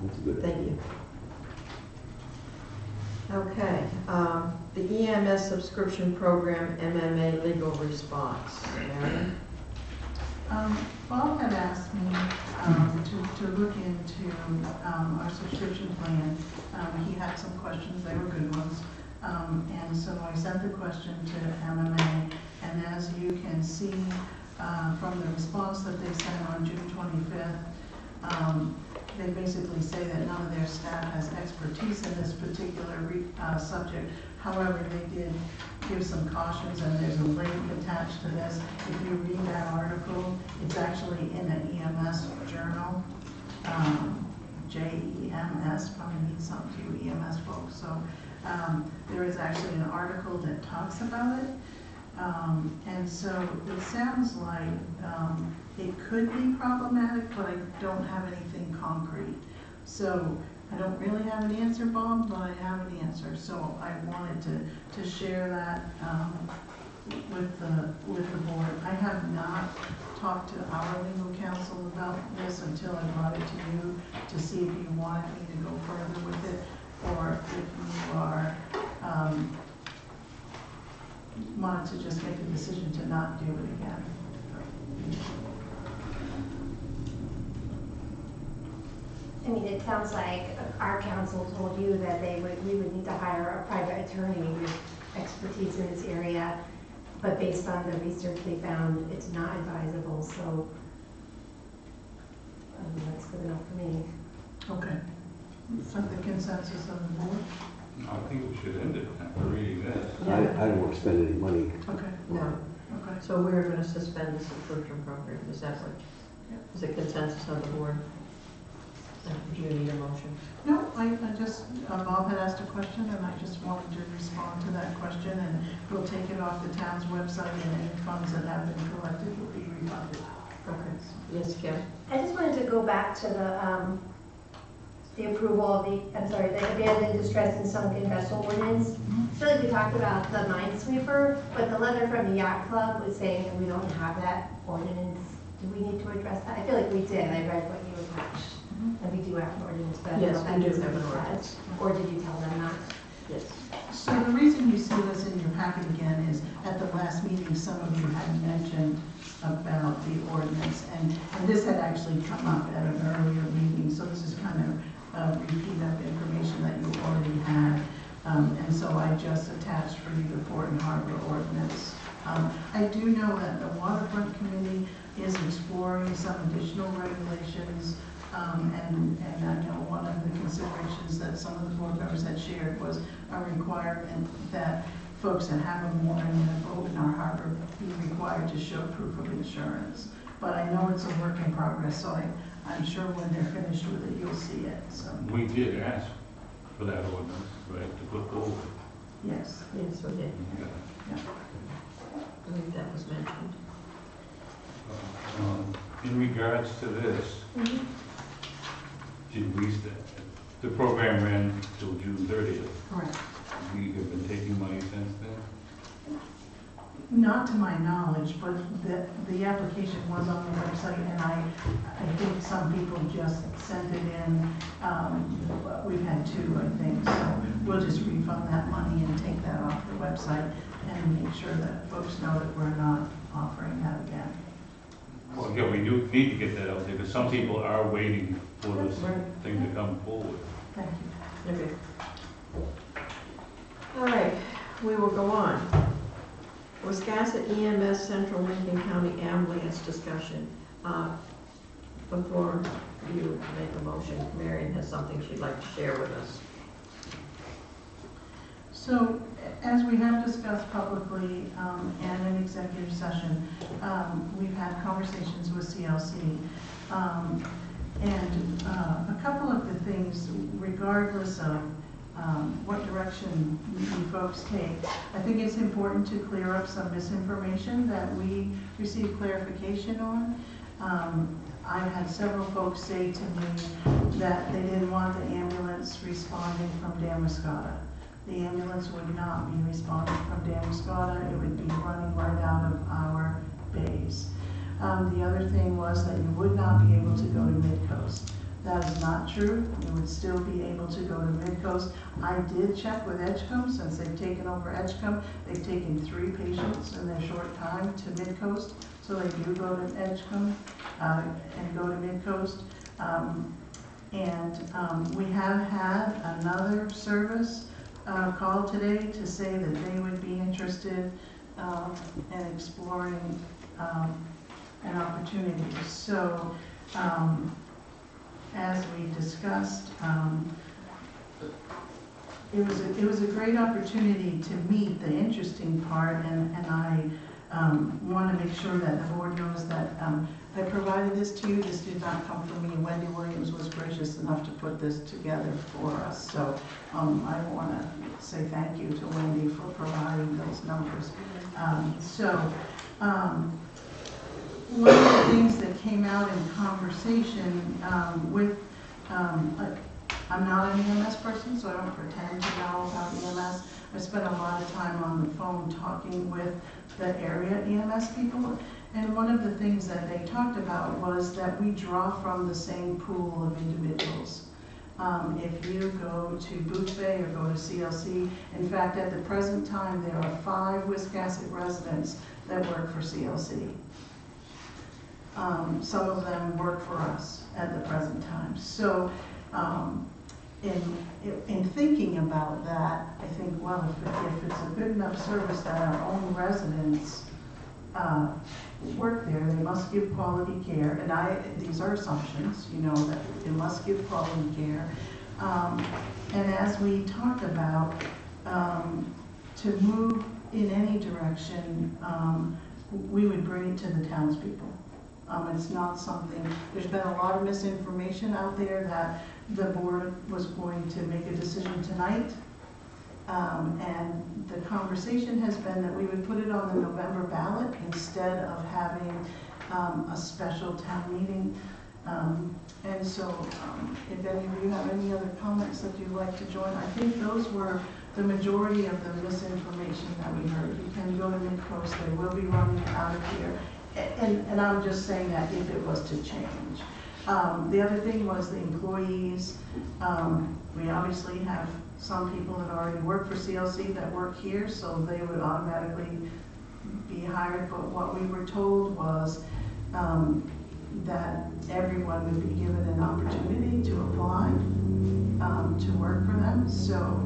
That's a good Thank you. Okay, the EMS subscription program, MMA legal response. Marion? Bob had asked me to look into our subscription plan. He had some questions, they were good ones. And so I sent the question to MMA, and as you can see from the response that they sent on June 25th, they basically say that none of their staff has expertise in this particular subject. However, they did give some cautions, and there's a link attached to this. If you read that article, it's actually in an EMS journal, JEMS, probably needs something to you EMS folks. So there is actually an article that talks about it. And so it sounds like it could be problematic, but I don't have anything concrete. So I don't really have an answer, Bob, but I have an answer. So I wanted to share that with the board. I have not talked to our legal counsel about this until I brought it to you to see if you wanted me to go further with it, or if you are wanted to just make a decision to not do it again. I mean, it sounds like our council told you that we would need to hire a private attorney with expertise in this area, but based on the research they found, it's not advisable, so that's good enough for me. Okay. Is that the consensus of the board? I think we should end it after reading this. I don't want to spend any money. Okay, No. okay. So we're going to suspend the subscription program, is that what, is the consensus of the board? Do you need a motion? No, I just, Bob had asked a question, and I just wanted to respond to that question, and we'll take it off the town's website, and any funds that have been collected will be refunded. Okay. Yes, Kim? I just wanted to go back to the approval of the abandoned, distressed, and sunken vessel ordinance. I feel like we talked about the minesweeper, but the letter from the yacht club was saying that we don't have that ordinance. Do we need to address that? I feel like we did. I read what you attached. And we do have an ordinance, but I don't Yes, know if that we do needs to have be an said. ordinance. Or did you tell them not? Yes. So the reason you see this in your packet again is at the last meeting, some of you had mentioned about the ordinance, and this had actually come up at an earlier meeting, so this is kind of a repeat of information that you already had. And so I just attached for you the Port and Harbor ordinance. I do know that the Waterfront Committee is exploring some additional regulations, and I know one of the considerations that some of the board members had shared was a requirement that folks that have a mooring in a boat in our harbor be required to show proof of insurance. But I know it's a work in progress, so I'm sure when they're finished with it, you'll see it, so. We did ask for that ordinance, right, to put forward. Yes. Yes, we did. Yeah. Yeah. I believe that was mentioned. In regards to this, did we, the program ran till June 30th. Correct. We have been taking money since then? Not to my knowledge, but the application was on the website, and I think some people just sent it in. We've had two, I think, so we'll just refund that money and take that off the website and make sure that folks know that we're not offering that again. Well, yeah, we do need to get that out there, because some people are waiting for this Right. thing to come forward. Thank you. Okay. All right, we will go on. Wiscasset EMS Central Lincoln County ambulance discussion. Before you make a motion, Marion has something she'd like to share with us. So, as we have discussed publicly and in executive session, we've had conversations with CLC. And a couple of the things, regardless of what direction you folks take, I think it's important to clear up some misinformation that we received clarification on. I've had several folks say to me that they didn't want the ambulance responding from Damascotta. The ambulance would not be responding from Damascotta. It would be running right out of our bays. The other thing was that you would not be able to go to Midcoast. That is not true. You would still be able to go to Midcoast. I did check with Edgecombe, since they've taken over Edgecombe. They've taken 3 patients in their short time to Midcoast, so they do go to Edgecombe and go to Midcoast. We have had another service call today to say that they would be interested in exploring an opportunity. So, as we discussed, it was a great opportunity to meet. The interesting part, and I want to make sure that the board knows that I provided this to you. This did not come from me. Wendy Williams was gracious enough to put this together for us. So I want to say thank you to Wendy for providing those numbers. One of the things that came out in conversation with, I'm not an EMS person, so I don't pretend to know about EMS. I spent a lot of time on the phone talking with the area EMS people, and one of the things that they talked about was that we draw from the same pool of individuals. If you go to Booth Bay or go to CLC, in fact, at the present time, there are 5 Wiscasset residents that work for CLC. Some of them work for us at the present time. So In thinking about that, I think, well, if it's a good enough service that our own residents work there, they must give quality care, and these are assumptions, you know, that they must give quality care. And as we talked about, to move in any direction, we would bring it to the townspeople. It's not something, there's been a lot of misinformation out there that the board was going to make a decision tonight. And the conversation has been that we would put it on the November ballot instead of having a special town meeting. And so if any of you have any other comments that you'd like to join, I think those were the majority of the misinformation that we heard. You can go to Midcoast, they will be running out of here. And I'm just saying that if it was to change. The other thing was the employees. We obviously have some people that already work for CLC that work here, so they would automatically be hired. But what we were told was that everyone would be given an opportunity to apply to work for them. So,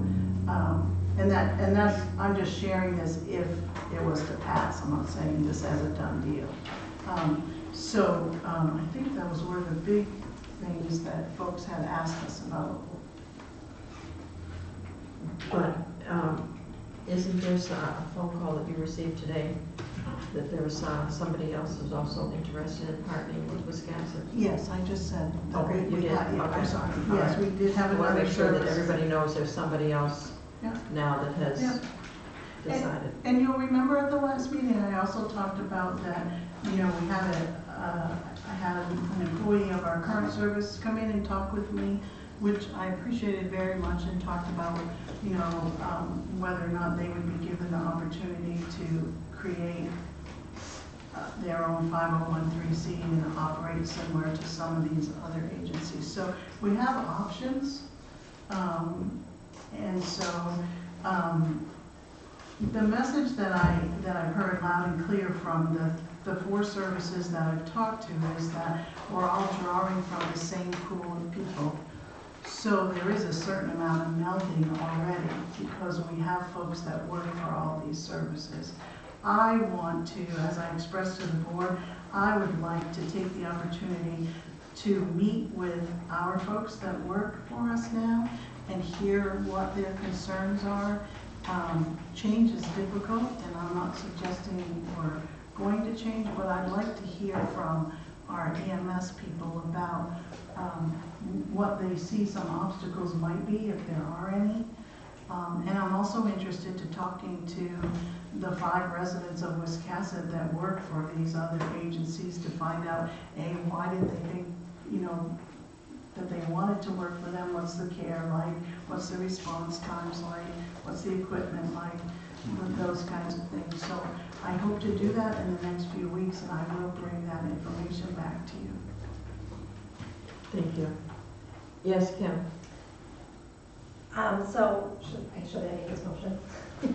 and that's, I'm just sharing this if it was to pass. I'm not saying this as a done deal. I think those were the big things that folks had asked us about. But isn't there a phone call that you received today that there was somebody else who's also interested in partnering with Wiscasset? Yes, I just said. That Okay, you did? yeah, Okay. I'm sorry. All Yes, right. we did have I want to another make sure that service. everybody knows there's somebody else Yeah. now that has Yeah. decided. And you'll remember at the last meeting, I also talked about that, you know, we had I had an employee of our current service come in and talk with me, which I appreciated very much, and talked about, you know, whether or not they would be given the opportunity to create their own 501(c)(3) and operate similar to some of these other agencies. So we have options. And so the message that I've heard loud and clear from the four services that I've talked to is that we're all drawing from the same pool of people. So there is a certain amount of melding already because we have folks that work for all these services. I want to, as I expressed to the board, I would like to take the opportunity to meet with our folks that work for us now and hear what their concerns are. Change is difficult, and I'm not suggesting we're going to change, but I'd like to hear from our EMS people about what they see some obstacles might be, if there are any. And I'm also interested to talking to the 5 residents of Wiscasset that work for these other agencies to find out, A, why did they think, you know, that they wanted to work for them, what's the care like, what's the response times like, what's the equipment like, those kinds of things. So I hope to do that in the next few weeks, and I will bring that information back to you. Thank you. Yes, Kim? Should I make this motion?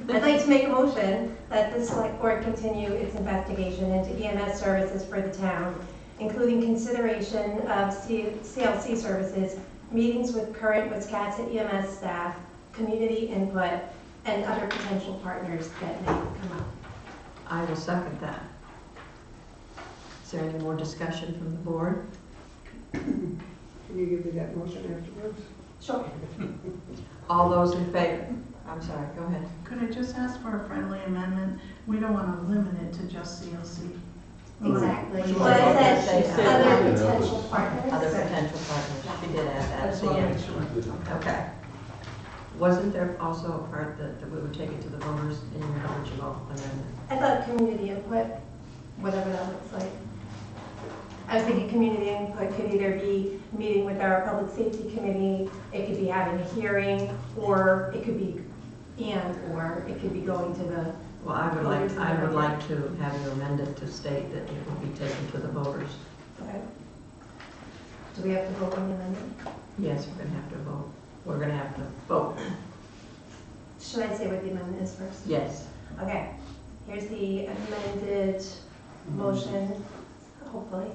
I'd like to make a motion that the select board continue its investigation into EMS services for the town, including consideration of CLC services, meetings with current Wiscasset EMS staff, community input, and other potential partners that may come up. I will second that. Is there any more discussion from the board? Can you give me that motion afterwards? Sure. All those in favor? I'm sorry, go ahead. Could I just ask for a friendly amendment? We don't want to limit it to just CLC. Exactly. She What I said said, other other potential partners. Other potential partners, she did add I that at just the want to end. make sure. Okay. Wasn't there also a part that we would take it to the voters in your original amendment? I thought community input, whatever that looks like. I was thinking community input could either be meeting with our public safety committee, it could be having a hearing, or it could be or it could be going to the. Well, I would like to have you amend it to state that it will be taken to the voters. Okay. Do we have to vote on the amendment? Yes, we're gonna have to vote. We're gonna have to vote. Should I say what the amendment is first? Yes. Okay. Here's the amended motion, hopefully.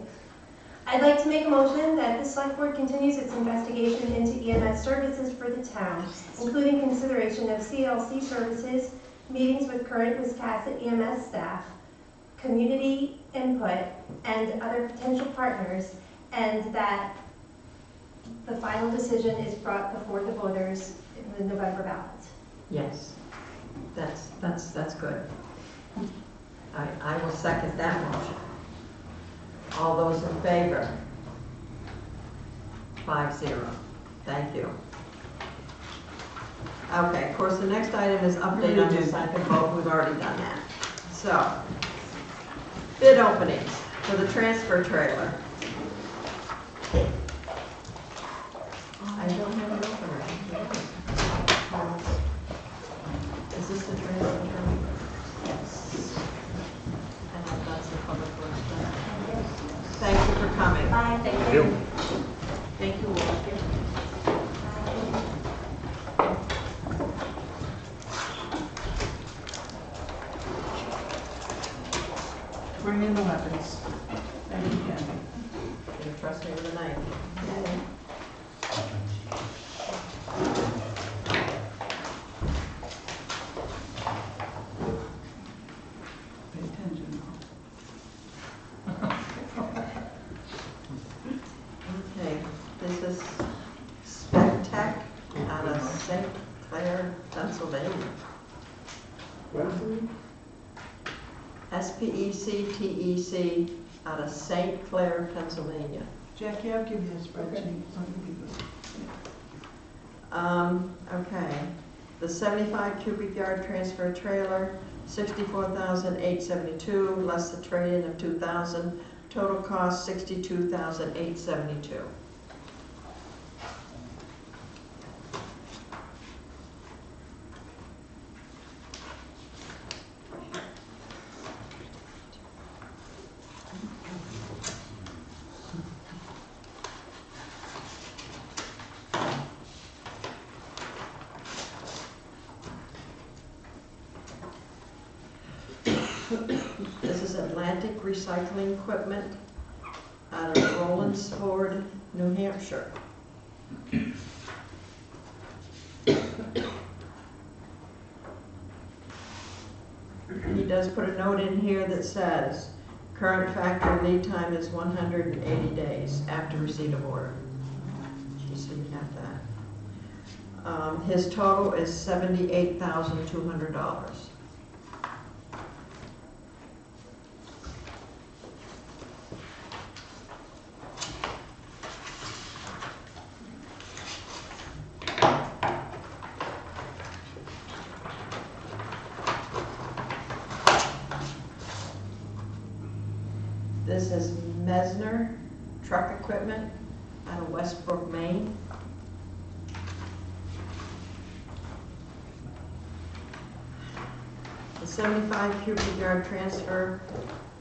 I'd like to make a motion that the select board continues its investigation into EMS services for the town, including consideration of CLC services, meetings with current Wiscasset EMS staff, community input, and other potential partners, and that the final decision is brought before the voters in the November ballot. Yes, that's good. I will second that motion. All those in favor? 5-0. Thank you. Okay, of course, the next item is update on the second vote. We've already done that. So, bid openings for the transfer trailer. I don't have it open right now. Is this the transfer trailer? Yes. I think that's the public works trailer. Thank you for coming. Bye, thank you. Thank you all. Bring in the weapons. Thank you, Ken. You trust me with a knife? Pay attention. Okay, this is Spec Tech out of St. Clair, Pennsylvania. SPECTEC out of St. Clair, Pennsylvania. Jackie, I'll give you a spreadsheet, so you can do Okay, the 75 cubic yard transfer trailer, $64,872, less the trade-in of $2,000, total cost $62,872. This is Atlantic Recycling Equipment out of Rolandsford, New Hampshire. He does put a note in here that says, current factory lead time is 180 days after receipt of order. Just so you have that. His total is $78,200. This is Mesner Truck Equipment out of Westbrook, Maine. The 75 cubic yard transfer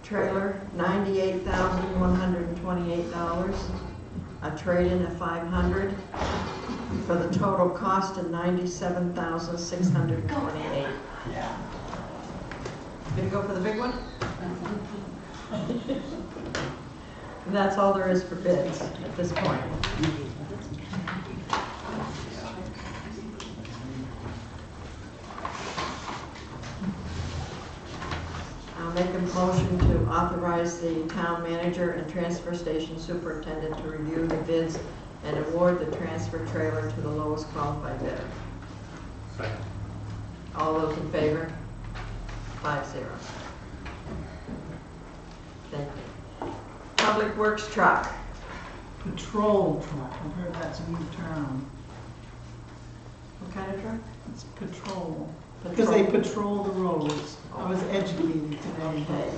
trailer, $98,128. A trade-in of $500 for the total cost of $97,628. Gonna go for the big one? And that's all there is for bids at this point. I'll make a motion to authorize the town manager and transfer station superintendent to review the bids and award the transfer trailer to the lowest qualified bidder. Second. All those in favor? 5-0. Thank you. Public Works truck. Patrol truck, I've heard that's a new term. What kind of truck? It's patrol, because they Patrol. patrol the roads. I was educated today. Okay.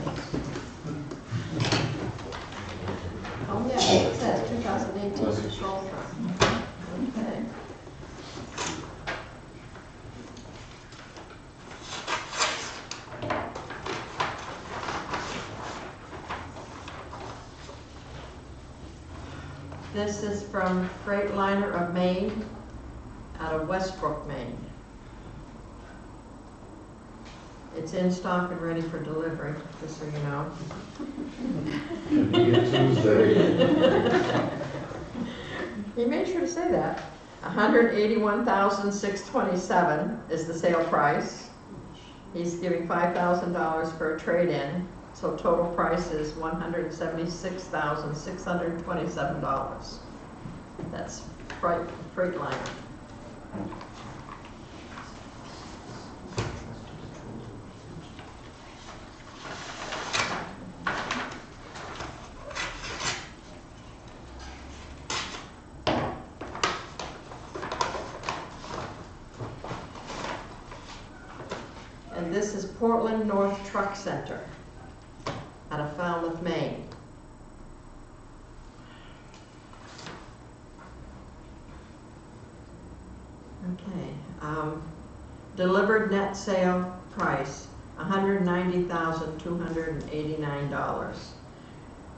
Oh, yeah, it says 2018 patrol truck. Okay. This is from Freightliner of Maine, out of Westbrook, Maine. It's in stock and ready for delivery, just so you know. Maybe a Tuesday. He made sure to say that. $181,627 is the sale price. He's giving $5,000 for a trade-in, so total price is $176,627. That's Freightliner. And this is Portland North Truck Center out of Falmouth, Maine. Okay, delivered net sale price, $190,289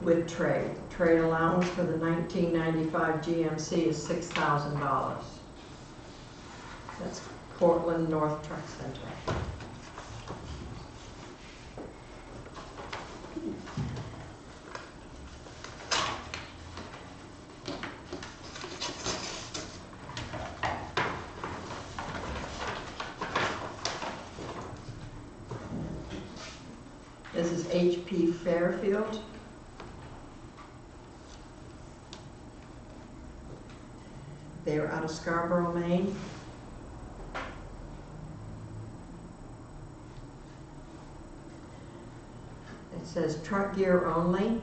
with trade. Trade allowance for the 1995 GMC is $6,000. That's Portland North Truck Center. This is HP Fairfield. They're out of Scarborough, Maine. It says truck gear only,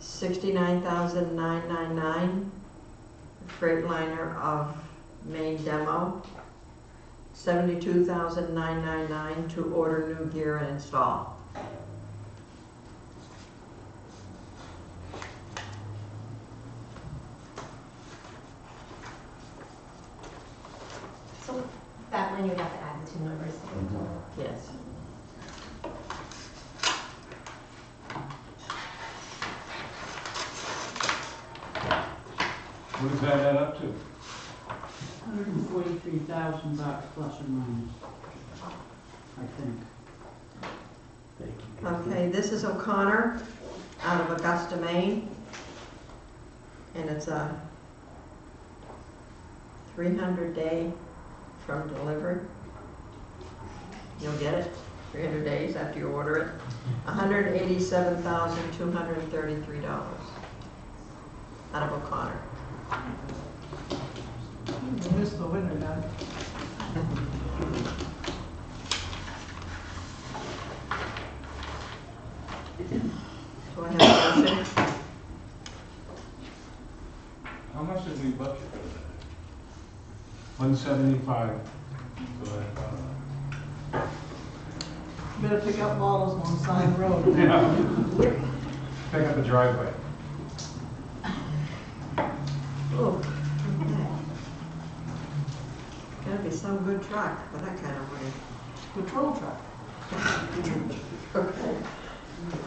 $69,999. Freightliner of Maine demo, $72,999 to order new gear and install. So that one you have to add the two numbers. Yes. What does that add up to? $143,000 plus or minus, I think. Okay, this is O'Connor out of Augusta, Maine. And it's a 300-day from delivery. You'll get it 300 days after you order it. $187,233 out of O'Connor. You missed the winner, Doug. Do I have a motion? How much did we budget for that? 175. So Better pick up bottles on the side of the road. yeah. Pick up the driveway. Oh, okay. Gotta be some good truck for that kind of money. Patrol truck. Okay.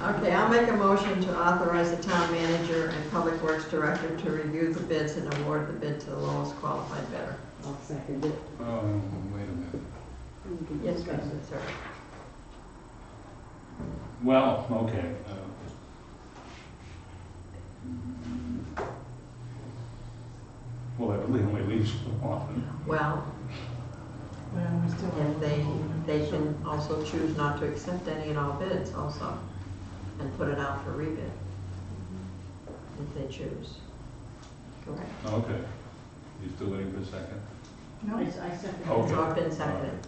Okay, I'll make a motion to authorize the town manager and public works director to review the bids and award the bid to the lowest qualified bidder. I'll second it. Oh, wait a minute. We can Yes, discuss Mr. it. Sir. Well, okay. Well, that really only leaves one. Well, Well, we still and have. they can also choose not to accept any and all bids also, and put it out for rebid, if they choose. Correct. Okay. You still waiting for a second? No, I second. Okay. It's all been seconded.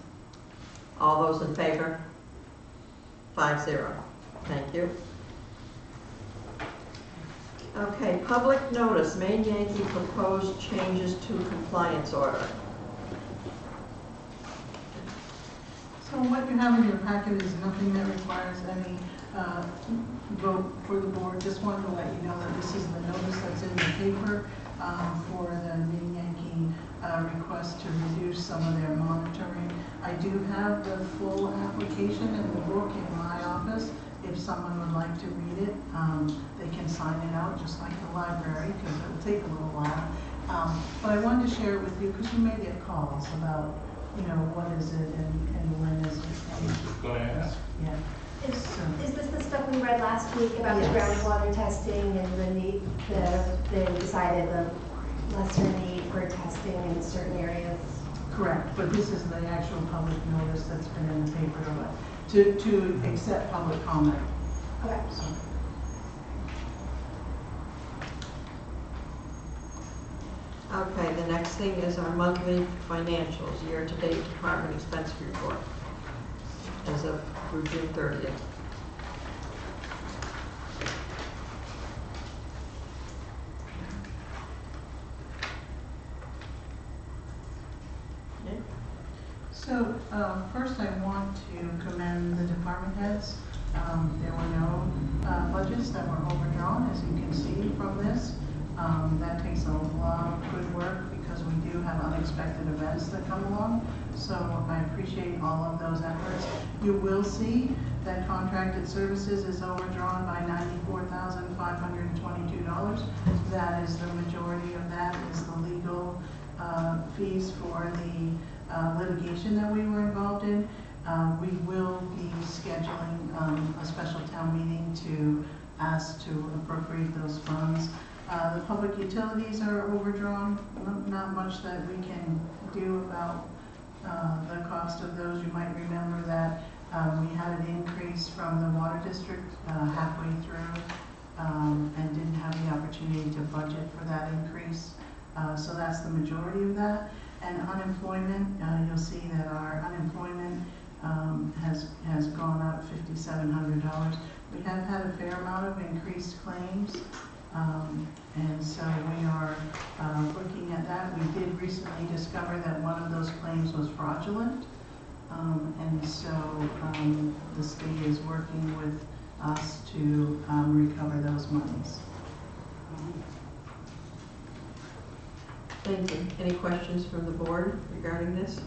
All those in favor? 5-0. Thank you. Okay, public notice, Maine Yankee proposed changes to compliance order. so what you have in your packet is nothing that requires any vote for the board. Just wanted to let you know that this is the notice that's in the paper for the Maine Yankee request to reduce some of their monitoring. I do have the full application in the book in my office. If someone would like to read it, they can sign it out just like the library, because it will take a little while. But I wanted to share it with you because you may get calls about you know, what is it and when is it? I was just gonna ask. Yeah. Is this the stuff we read last week about the Yes. groundwater testing and the need, they decided the lesser need for testing in certain areas? Correct, but this is the actual public notice that's been in the paper to accept public comment. Okay. So, Okay, the next thing is our monthly financials, year-to-date department expense report as of through June 30th. Okay. So, first I want to commend the department heads. There were no budgets that were overdrawn, as you can see from this. That takes a lot of good work because we do have unexpected events that come along. So I appreciate all of those efforts. You will see that contracted services is overdrawn by $94,522. That is the majority of that is the legal fees for the litigation that we were involved in. We will be scheduling a special town meeting to ask to appropriate those funds. The public utilities are overdrawn, not much that we can do about the cost of those. You might remember that we had an increase from the water district halfway through and didn't have the opportunity to budget for that increase. So that's the majority of that. And unemployment, you'll see that our unemployment has gone up $5,700. We have had a fair amount of increased claims. And so we are looking at that. We did recently discover that one of those claims was fraudulent. And so the state is working with us to recover those monies. Thank you. Any questions from the board regarding this?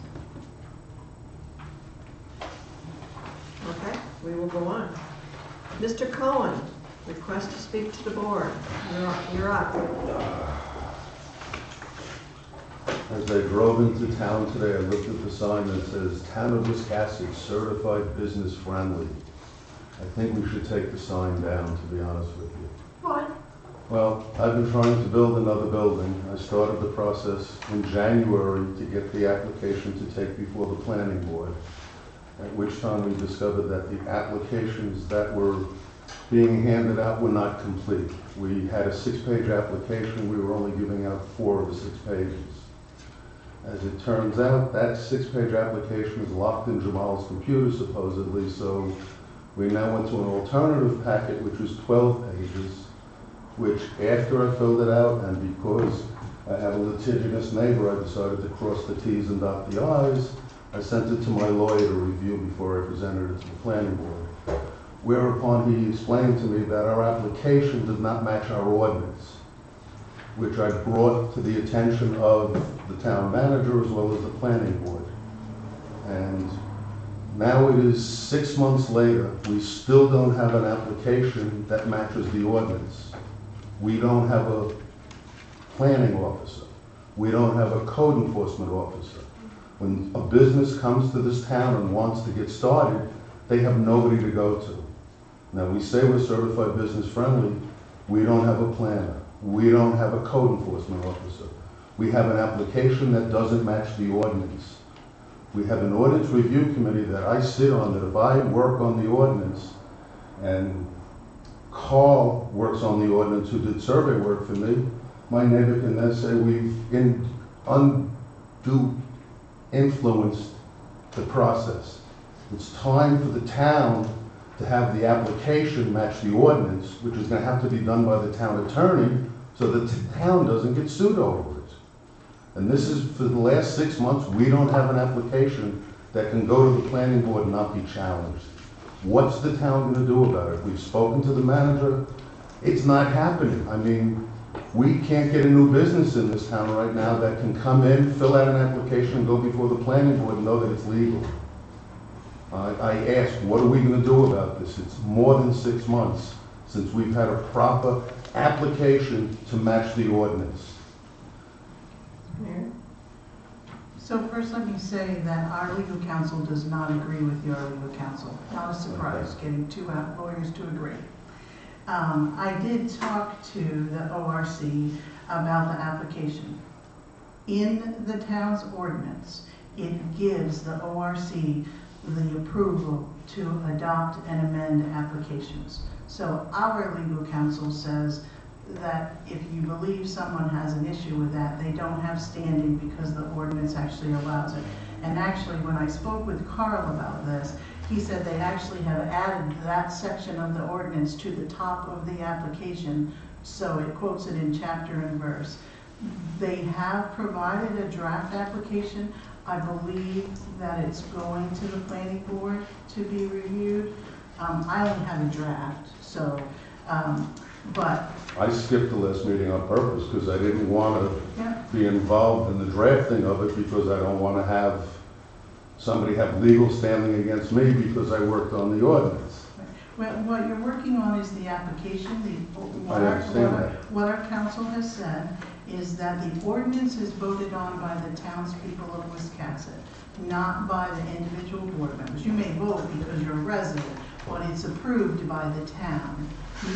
Okay, we will go on. Mr. Cohen, request to speak to the board. You're up. As I drove into town today, I looked at the sign that says, Town of Wiscasset Certified Business Friendly. I think we should take the sign down, to be honest with you. What? Well, I've been trying to build another building. I started the process in January to get the application to take before the planning board, at which time we discovered that the applications that were being handed out were not complete. We had a 6-page application. We were only giving out 4 of the 6 pages. As it turns out, that 6-page application is locked in Jamal's computer, supposedly, so we now went to an alternative packet, which was 12 pages, which after I filled it out, and because I have a litigious neighbor, I decided to cross the T's and dot the I's. I sent it to my lawyer to review before I presented it to the planning board. Whereupon he explained to me that our application does not match our ordinance, which I brought to the attention of the town manager as well as the planning board. And now it is 6 months later, we still don't have an application that matches the ordinance. We don't have a planning officer. We don't have a code enforcement officer. When a business comes to this town and wants to get started, they have nobody to go to. Now, we say we're certified business friendly. We don't have a planner. We don't have a code enforcement officer. We have an application that doesn't match the ordinance. We have an ordinance review committee that I sit on, that if I work on the ordinance and Carl works on the ordinance, who did survey work for me, my neighbor can then say we've undue influenced the process. It's time for the town to have the application match the ordinance, which is going to have to be done by the town attorney, so that the town doesn't get sued over it. And this is, for the last 6 months, we don't have an application that can go to the planning board and not be challenged. What's the town going to do about it? We've spoken to the manager. It's not happening. I mean, we can't get a new business in this town right now that can come in, fill out an application, and go before the planning board and know that it's legal. I asked, what are we going to do about this? It's more than 6 months since we've had a proper application to match the ordinance. So first let me say that our legal counsel does not agree with your legal counsel. Not a surprise, getting two lawyers to agree. I did talk to the ORC about the application. In the town's ordinance, it gives the ORC the approval to adopt and amend applications. So our legal counsel says that if you believe someone has an issue with that, they don't have standing because the ordinance actually allows it. And actually, when I spoke with Carl about this, he said they actually have added that section of the ordinance to the top of the application, so it quotes it in chapter and verse. They have provided a draft application. I believe that it's going to the planning board to be reviewed. I only have a draft, so, but. I skipped the last meeting on purpose because I didn't want Yeah. to be involved in the drafting of it because I don't want to have somebody have legal standing against me because I worked on the ordinance. Well, what you're working on is the application. I understand that. What our council has said is that the ordinance is voted on by the townspeople of Wiscasset, not by the individual board members. You may vote because you're a resident, but it's approved by the town,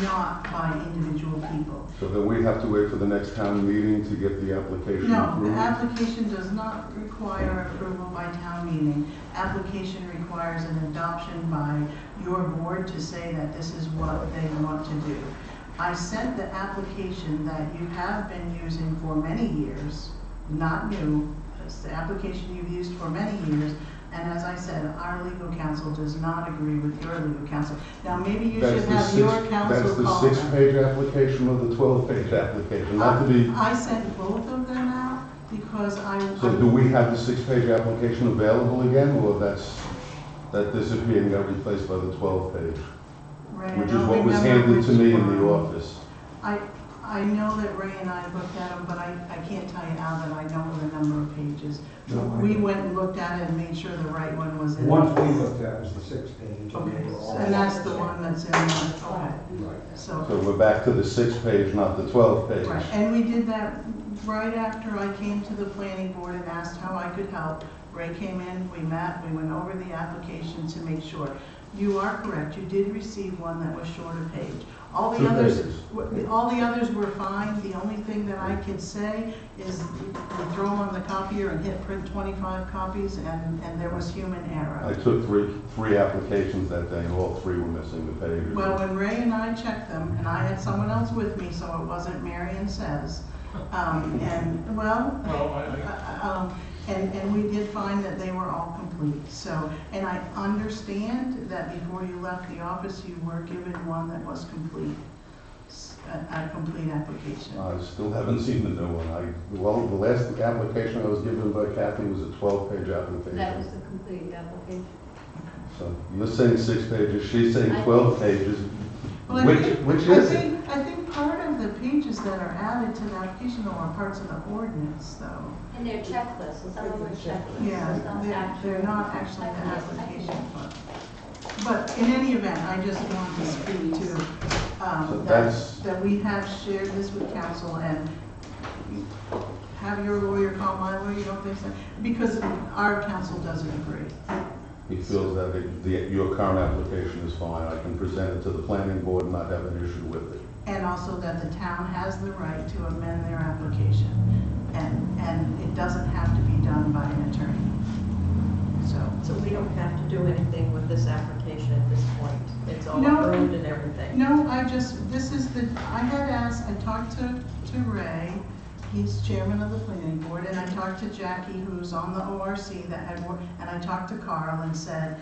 not by individual people. So then we have to wait for the next town meeting to get the application No, approved? the application does not require approval by town meeting. Application requires an adoption by your board to say that this is what they want to do. I sent the application that you have been using for many years, not new. It's the application you've used for many years. And as I said, our legal counsel does not agree with your legal counsel. Now, maybe you should have your counsel call That's the them. 6-page application or the 12-page application, not to be... I sent both of them out because So do we have the 6-page application available again, or that disappeared and got replaced by the 12-page? Ray, I Which is don't what was remember handed to which me in the one. office. I know that Ray and I looked at them, but I can't tell you now that I know the number of pages. No, I We don't. went and looked at it and made sure the right one was in. The ones we looked at was the 6-page. Okay, And they were all- and that's the one that's in there, okay. Right. So So, we're back to the 6-page, not the 12-page. right, and we did that right after I came to the planning board and asked how I could help. Ray came in, we met, we went over the application to make sure. You are correct, you did receive one that was shorter page. All the 2 others, pages. all the others were fine. The only thing that I could say is you throw them on the copier and hit print 25 copies and there was human I error. took three applications that day, and all 3 were missing the pages. Well, when Ray and I checked them, and I had someone else with me, so it wasn't Marion Says, and, well, and we did find that they were all complete. So, and I understand that before you left the office, you were given one that was complete, a complete application. I still haven't seen the new one. The last application I was given by Kathy was a 12-page application. That was the complete application. So you're saying 6 pages, she's saying 12 pages. Well, Which is it? I think part of the pages that are added to the application though are parts of the ordinance though. And they're checklists, some of them are checklists. Yeah, It's not they're not actually the application, but in any event, I just want to speak to, So that's- that we have shared this with council and have your lawyer call my lawyer, you don't think so? Because our council doesn't agree. He feels that your current application is fine. I can present it to the planning board and not have an issue with it. And also that the town has the right to amend their application. And it doesn't have to be done by an attorney. So we don't have to do anything with this application at this point? It's all No. approved and everything? No, I had asked, I talked to Ray, he's chairman of the planning board, and I talked to Jackie, who's on the ORC that had worked, and I talked to Carl and said,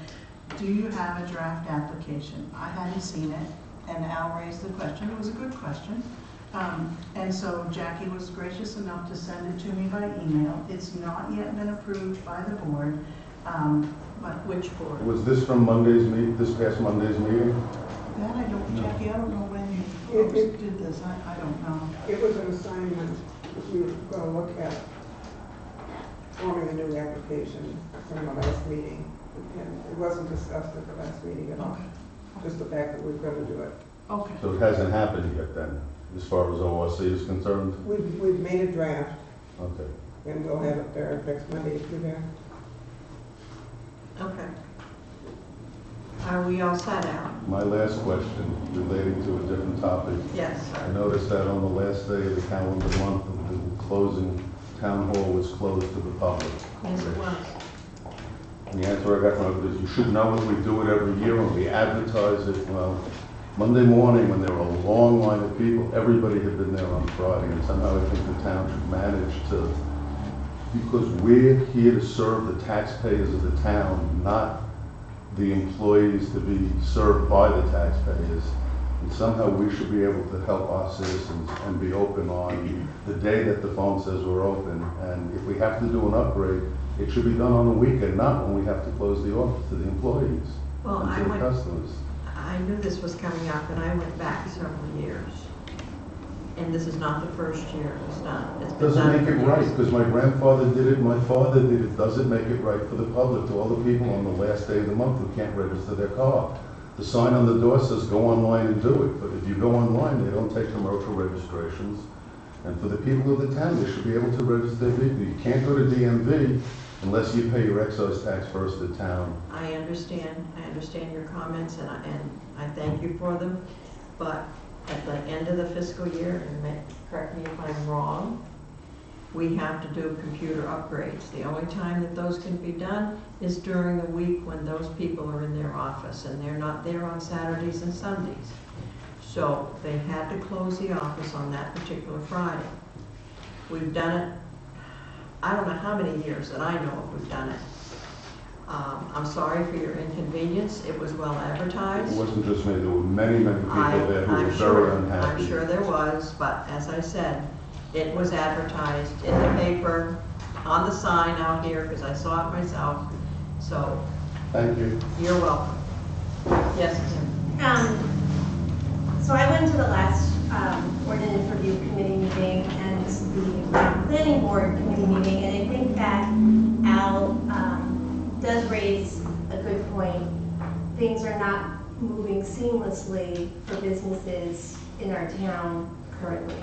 do you have a draft application? I hadn't seen it, and Al raised the question, it was a good question. And so Jackie was gracious enough to send it to me by email. It's not yet been approved by the board, but Which board? Was this from this past Monday's meeting? that I don't, Jackie, I don't know when you It- first did this, I don't know. It was an assignment, we were gonna look at forming a new application from the last meeting. And it wasn't discussed at the last meeting at all, just the fact that we're gonna do it. Okay. So it hasn't happened yet then, as far as ORC is concerned? We've made a draft, Okay. and they'll have it there next Monday if you're there. Okay. Are we all set out? My last question relating to a different topic. Yes, I sir. noticed that on the last day of the calendar month, the closing, town hall was closed to the public. Yes, it was. And the answer I got from it is, you should know it, we do it every year, and we advertise it. Well, Monday morning, when there were a long line of people, everybody had been there on Friday, and somehow I think the town should manage to, because we're here to serve the taxpayers of the town, not the employees to be served by the taxpayers. And somehow we should be able to help our citizens and be open on the day that the phone says we're open. And if we have to do an upgrade, it should be done on a weekend, not when we have to close the office to the employees Well, and I to the went, customers. I knew this was coming up, and I went back several years. And this is not the first year it was done. It's been Doesn't done make for it years. right, because my grandfather did it, my father did it. Doesn't make it right for the public, to all the people on the last day of the month who can't register their car. The sign on the door says, go online and do it, but if you go online, they don't take commercial registrations. And for the people of the town, they should be able to register their vehicle. You can't go to DMV unless you pay your excise tax first to town. I understand your comments, and I thank you for them, but at the end of the fiscal year, and correct me if I'm wrong, we have to do computer upgrades. The only time that those can be done is during the week when those people are in their office, and they're not there on Saturdays and Sundays. So they had to close the office on that particular Friday. We've done it, I don't know how many years that I know of we've done it. I'm sorry for your inconvenience. It was well It advertised. wasn't just me, there were many, many people there who were very unhappy. I'm sure there was, but as I said, it was advertised in the paper, on the sign out here, because I saw it myself. So, Thank you. you're welcome. Yes, Kim? So I went to the last ordinance review committee meeting and the planning board committee meeting, and I think that Al does raise a good point. Things are not moving seamlessly for businesses in our town currently.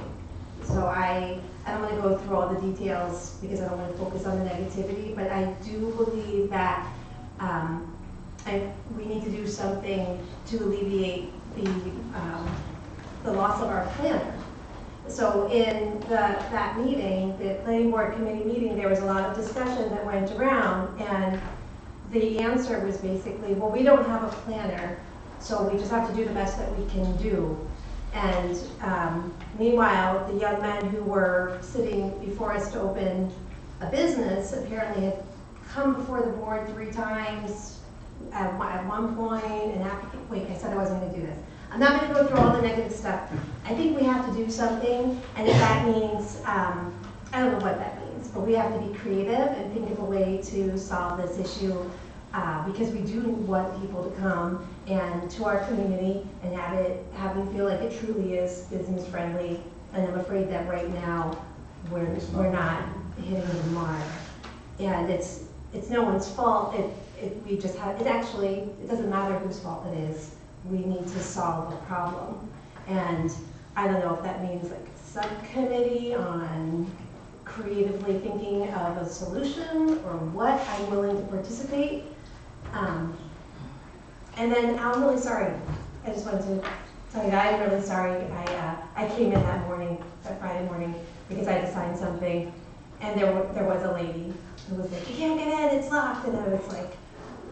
So I don't want to go through all the details because I don't want to focus on the negativity, but I do believe that we need to do something to alleviate the loss of our planner. So in that meeting, the planning board committee meeting, there was a lot of discussion that went around, and the answer was basically, well, we don't have a planner, so we just have to do the best that we can do. And meanwhile, the young men who were sitting before us to open a business apparently had come before the board 3 times at one point, and wait, I said I wasn't gonna do this. I'm not gonna go through all the negative stuff. I think we have to do something, and if that means, I don't know what that means, but we have to be creative and think of a way to solve this issue, because we do want people to come and to our community and have them feel like it truly is business friendly. And I'm afraid that right now, we're not hitting the mark. And it's no one's fault. We just have, it doesn't matter whose fault it is. We need to solve a problem. And I don't know if that means like a subcommittee on creatively thinking of a solution or what. I'm willing to participate. And then I'm really sorry. I just wanted to tell you that I'm really sorry. I came in that Friday morning, because I had to sign something, and there was a lady who was like, "You can't get in, it's locked," and I was like,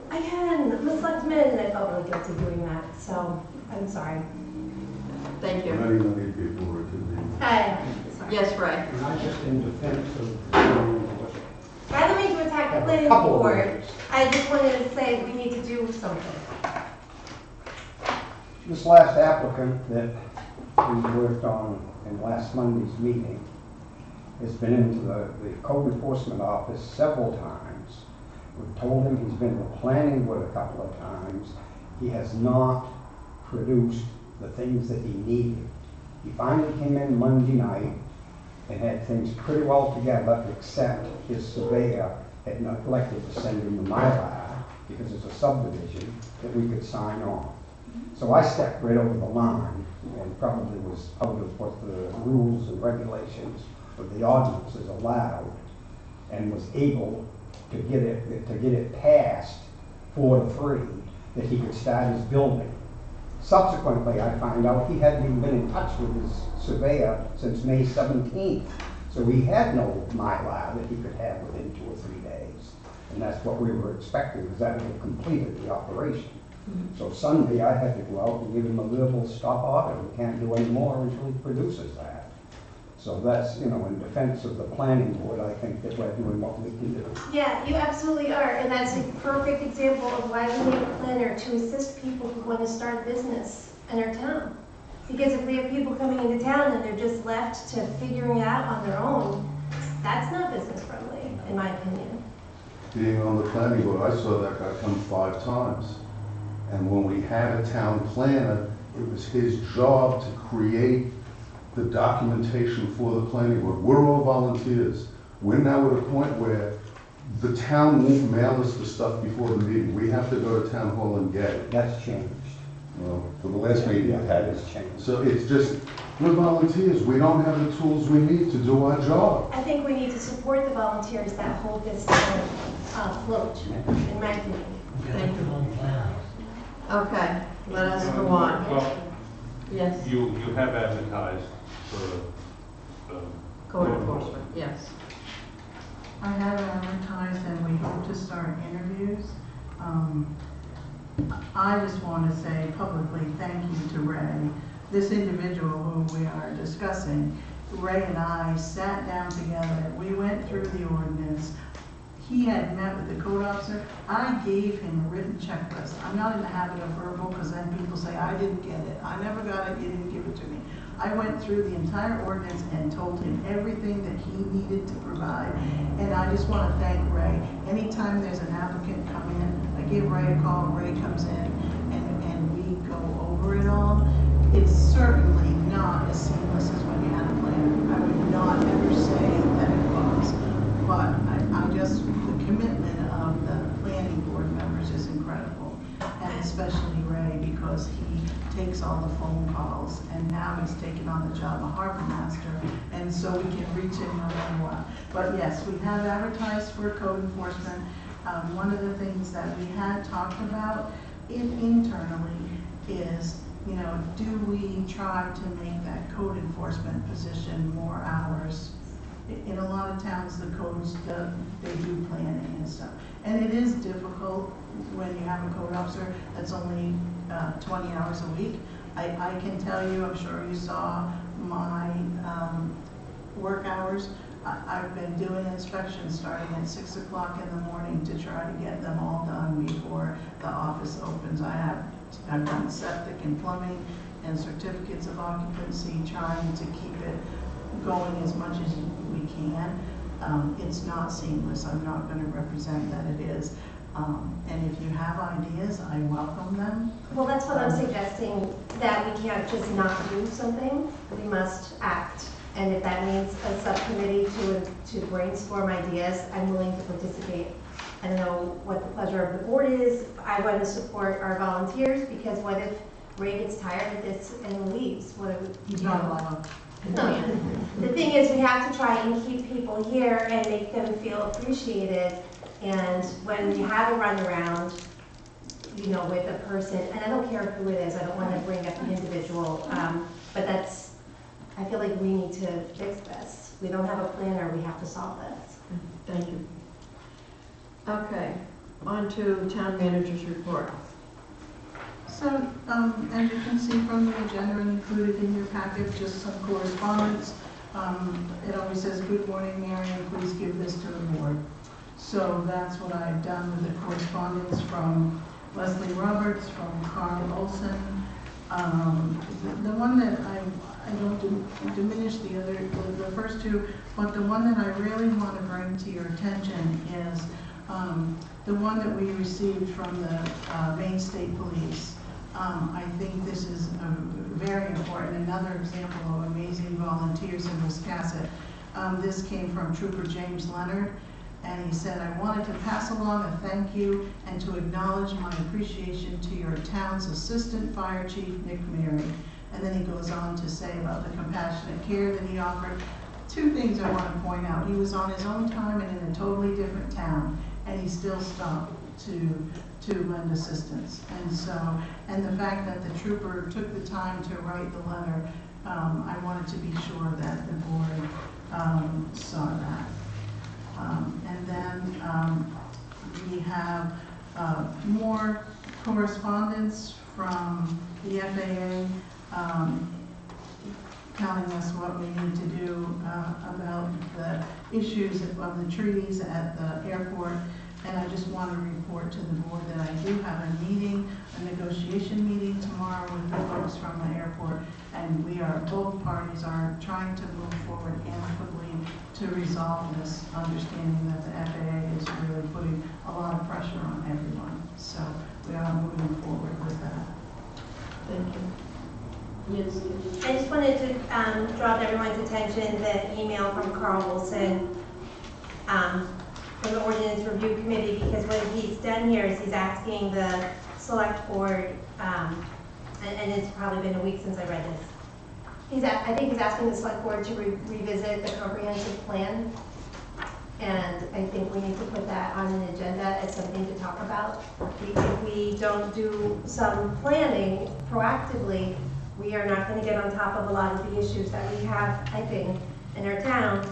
"I can, I'm a selectman," and I felt really guilty doing that. So I'm sorry. Thank you. Many, many people were convened. Sorry. Yes, Ray? Not just in defense of, I don't mean to attack the planning Couple of board. ways. I just wanted to say we need to do something. This last applicant that we worked on in last Monday's meeting has been into the code enforcement office several times. We've told him he's been to the planning board a couple of times. He has not produced the things that he needed. He finally came in Monday night and had things pretty well together, except his surveyor had neglected to send him the Mylar, because it's a subdivision that we could sign off. So I stepped right over the line and probably was out of what the rules and regulations of the ordinances allowed. and was able to get it passed 4-3, that he could start his building. Subsequently, I find out he hadn't even been in touch with his surveyor since May 17th. So he had no Mylar that he could have within 2 or 3 days. And that's what we were expecting, because that would have completed the operation. So Sunday, I had to go out and give him a verbal stop order. We can't do any more until he produces that. So that's, you know, in defense of the planning board, I think that we're doing what we can do. Yeah, you absolutely are, and that's a perfect example of why we need a planner to assist people who want to start a business in our town. Because if we have people coming into town and they're just left to figuring it out on their own, that's not business friendly, in my opinion. Being on the planning board, I saw that guy come 5 times. And when we had a town planner, it was his job to create the documentation for the planning board. We're all volunteers. We're now at a point where the town won't mail us the stuff before the meeting. We have to go to town hall and get it. That's changed. Well, for the last meeting we had It's changed. So it's just, we're volunteers. We don't have the tools we need to do our job. I think we need to support the volunteers that hold this town afloat, in my opinion. Thank you. Okay, let us go on. Well, Yes, you have advertised for, code enforcement, yes. I have advertised and we hope to start interviews. I just want to say publicly thank you to Ray. This individual who we are discussing, Ray and I sat down together, we went through the ordinance. He had met with the code officer. I gave him a written checklist. I'm not in the habit of verbal because then people say, I didn't get it. I never got it, you didn't give it to me. I went through the entire ordinance and told him everything that he needed to provide. And I just want to thank Ray. Anytime there's an applicant come in, I give Ray a call, Ray comes in, and we go over it all. It's certainly not as seamless as when you had a plan. I would not ever say that it was. But I just, the commitment of the planning board members is incredible. And especially Ray, because he takes all the phone calls, and now he's taken on the job of harbor master, and so we can reach him no matter what. But yes, we have advertised for code enforcement. One of the things that we had talked about internally is, you know, do we try to make that code enforcement position more hours? In a lot of towns, the codes, they do planning and stuff. And it is difficult when you have a code officer that's only 20 hours a week. I can tell you, I'm sure you saw my work hours. I've been doing inspections starting at 6 o'clock in the morning to try to get them all done before the office opens. I've done septic and plumbing and certificates of occupancy, trying to keep it going as much as we can. It's not seamless. I'm not going to represent that it is. And if you have ideas, I welcome them. Well, that's what I'm suggesting, that we can't just not do something, we must act. And if that means a subcommittee to brainstorm ideas, I'm willing to participate. I don't know what the pleasure of the board is. I want to support our volunteers, because what if Ray gets tired of this and leaves? What if He's not allowed. No. The thing is, we have to try and keep people here and make them feel appreciated. And when we have a runaround, you know, with a person, and I don't care who it is, I don't want to bring up the individual, but that's, I feel like we need to fix this. We don't have a planner, we have to solve this. Thank you. Okay, on to town manager's report. So, as you can see from the agenda and included in your packet, just some correspondence. It always says, good morning, Marion, please give this to the board. So that's what I've done with the correspondence from Leslie Roberts, from Carl Olson. The one that I don't diminish the first two, but the one that I really want to bring to your attention is the one that we received from the Maine State Police. I think this is very important, another example of amazing volunteers in Wiscasset. This came from Trooper James Leonard, and he said, I wanted to pass along a thank you and to acknowledge my appreciation to your town's Assistant Fire Chief, Nick Mary. And then he goes on to say about the compassionate care that he offered two things I want to point out. He was on his own time and in a totally different town, and he still stopped to lend assistance. And so, and the fact that the trooper took the time to write the letter, I wanted to be sure that the board saw that. And then we have more correspondence from the FAA telling us what we need to do about the issues of the trees at the airport. And I just want to report to the board that I do have a meeting, a negotiation meeting tomorrow with the folks from the airport. And both parties are trying to move forward amicably to resolve this, understanding that the FAA is really putting a lot of pressure on everyone. So we are moving forward with that. Thank you. Yes. I just wanted to draw to everyone's attention the email from Carl Wilson from the Ordinance Review Committee, because what he's done here is he's asking the select board, and it's probably been a week since I read this. I think he's asking the select board to revisit the comprehensive plan, and I think we need to put that on an agenda as something to talk about. If we don't do some planning proactively, we are not going to get on top of a lot of the issues that we have, I think, in our town.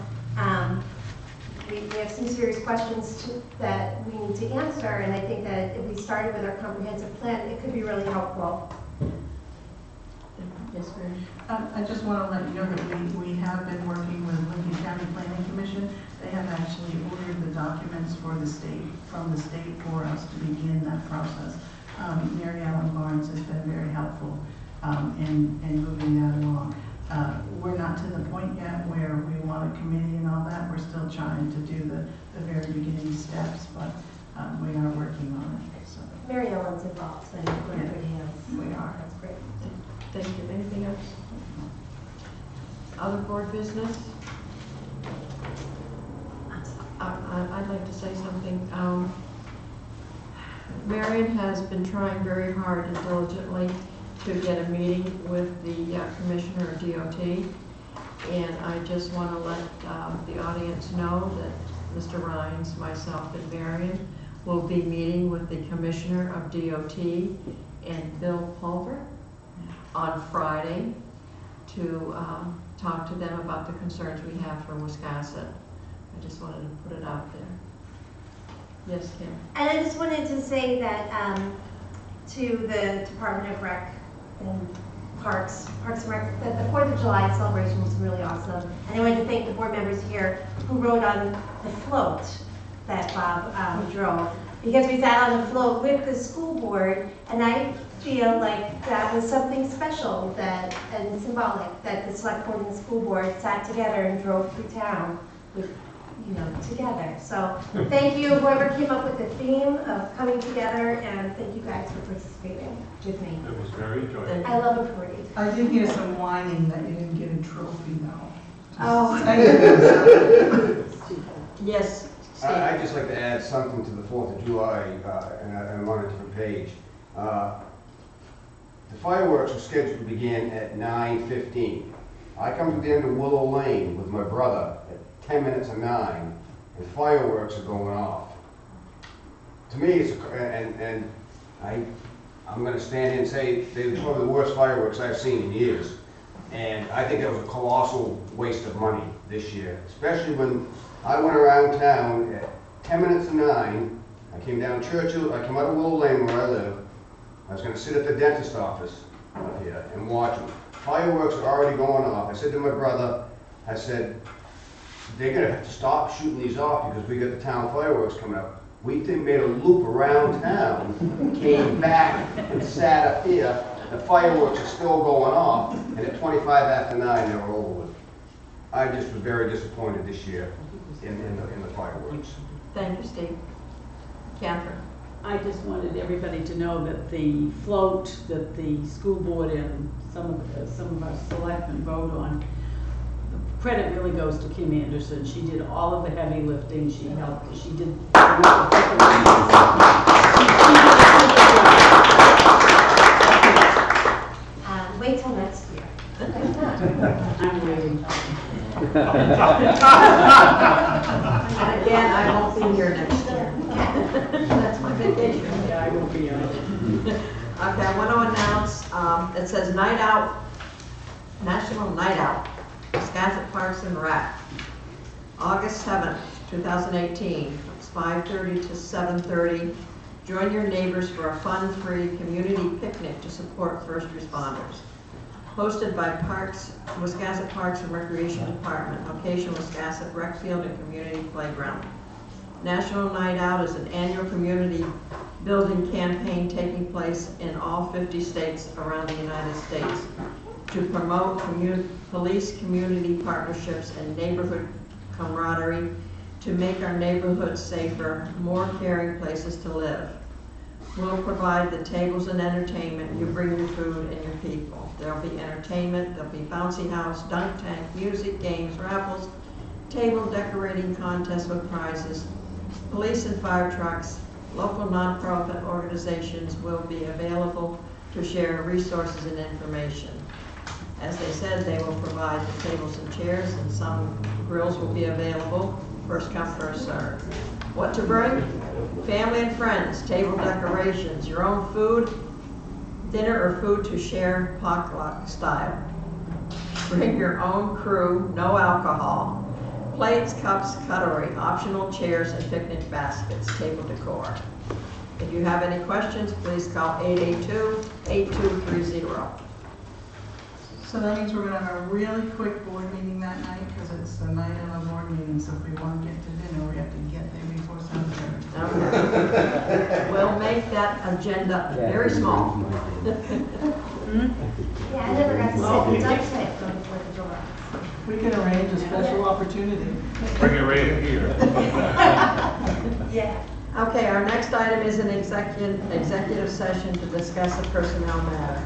We have some serious questions that we need to answer, and I think that if we started with our comprehensive plan, it could be really helpful. Yes, ma'am. I just want to let you know that we have been working with Lincoln County Planning Commission. They have actually ordered the documents from the state for us to begin that process. Mary Ellen Barnes has been very helpful in moving that along. We're not to the point yet where we want a committee and all that. We're still trying to do the very beginning steps, but we are working on it. So. Mary Ellen's involved, so I think we're in good hands. We are. That's great. Thank you. Anything else? Other board business? I'd like to say something. Marion has been trying very hard and diligently to get a meeting with the Commissioner of DOT, and I just want to let the audience know that Mr. Rhines, myself, and Marion will be meeting with the Commissioner of DOT and Bill Pulver on Friday to talk to them about the concerns we have for Wiscasset. I just wanted to put it out there. Yes, Kim? And I just wanted to say that to the Department of Rec and Parks and Rec, that the 4th of July celebration was really awesome. And I wanted to thank the board members here who rode on the float that Bob drove, because we sat on the float with the school board, and I feel like that was something special and symbolic that the select board and the school board sat together and drove through town with, together. So thank you, whoever came up with the theme of coming together, and thank you guys for participating with me. It was very enjoyable. I love a parade. I did hear some whining that you didn't get a trophy though. Oh. Yes, Steve. I'd just like to add something to the 4th of July, and I'm on a different page. The fireworks were scheduled to begin at 9:15. I come to the end of Willow Lane with my brother at 10 minutes of 9, and fireworks are going off. To me, it's I'm going to stand here and say they were probably the worst fireworks I've seen in years. And I think that was a colossal waste of money this year, especially when I went around town at 10 minutes to 9. I came down Churchill, I came out of Willow Lane where I live. I was going to sit at the dentist office up here and watch them. Fireworks are already going off. I said to my brother, I said, they're going to have to stop shooting these off because we got the town fireworks coming up. We made a loop around town, came back and sat up here. The fireworks are still going off, and at 25 after 9, they were over with. I just was very disappointed this year in the fireworks. Thank you, Steve. Catherine? I just wanted everybody to know that the float that the school board and some of our selectmen vote on, the credit really goes to Kim Anderson. She did all of the heavy lifting. She helped. She did. Wait till next year. I'm waiting. And again, I won't be here next year. That's my vacation. Yeah, I will be on it. Okay, I want to announce, it says Night Out, National Night Out, Wiscasset Parks and Rec, August 7th, 2018, it's 5:30 to 7:30. Join your neighbors for a fun-free community picnic to support first responders. Hosted by Wiscasset Parks and Recreation Department, location Wiscasset Rec Field and Community Playground. National Night Out is an annual community building campaign taking place in all 50 states around the United States to promote police community partnerships and neighborhood camaraderie to make our neighborhoods safer, more caring places to live. We'll provide the tables and entertainment. You bring your food and your people. There'll be entertainment, there'll be bouncy house, dunk tank, music, games, raffles, table decorating contests with prizes. Police and fire trucks, local nonprofit organizations will be available to share resources and information. As they said, they will provide the tables and chairs, and some grills will be available. First come, first served. What to bring? Family and friends, table decorations, your own food, dinner or food to share potluck style. Bring your own crew, no alcohol. Plates, cups, cutlery, optional chairs and picnic baskets, table decor. If you have any questions, please call 882-8230. So that means we're gonna have a really quick board meeting that night, because it's the night of a board meeting, so if we want to get to dinner, we have to get there before 7:30. Okay. We'll make that agenda very small. Yeah, I never got to sit and duct tape going before the door. We can arrange a special opportunity. Bring it right here. Yeah. Okay, our next item is an executive session to discuss a personnel matter.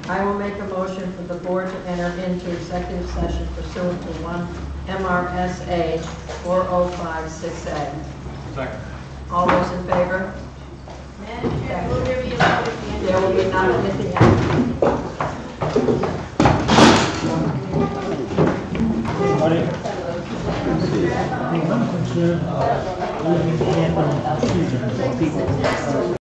I will make a motion for the board to enter into executive session pursuant to 1 MRSA 4056A. Second. All those in favor? Madam Chair, will there be a vote at the end? There will be none at the end. I'm concerned, people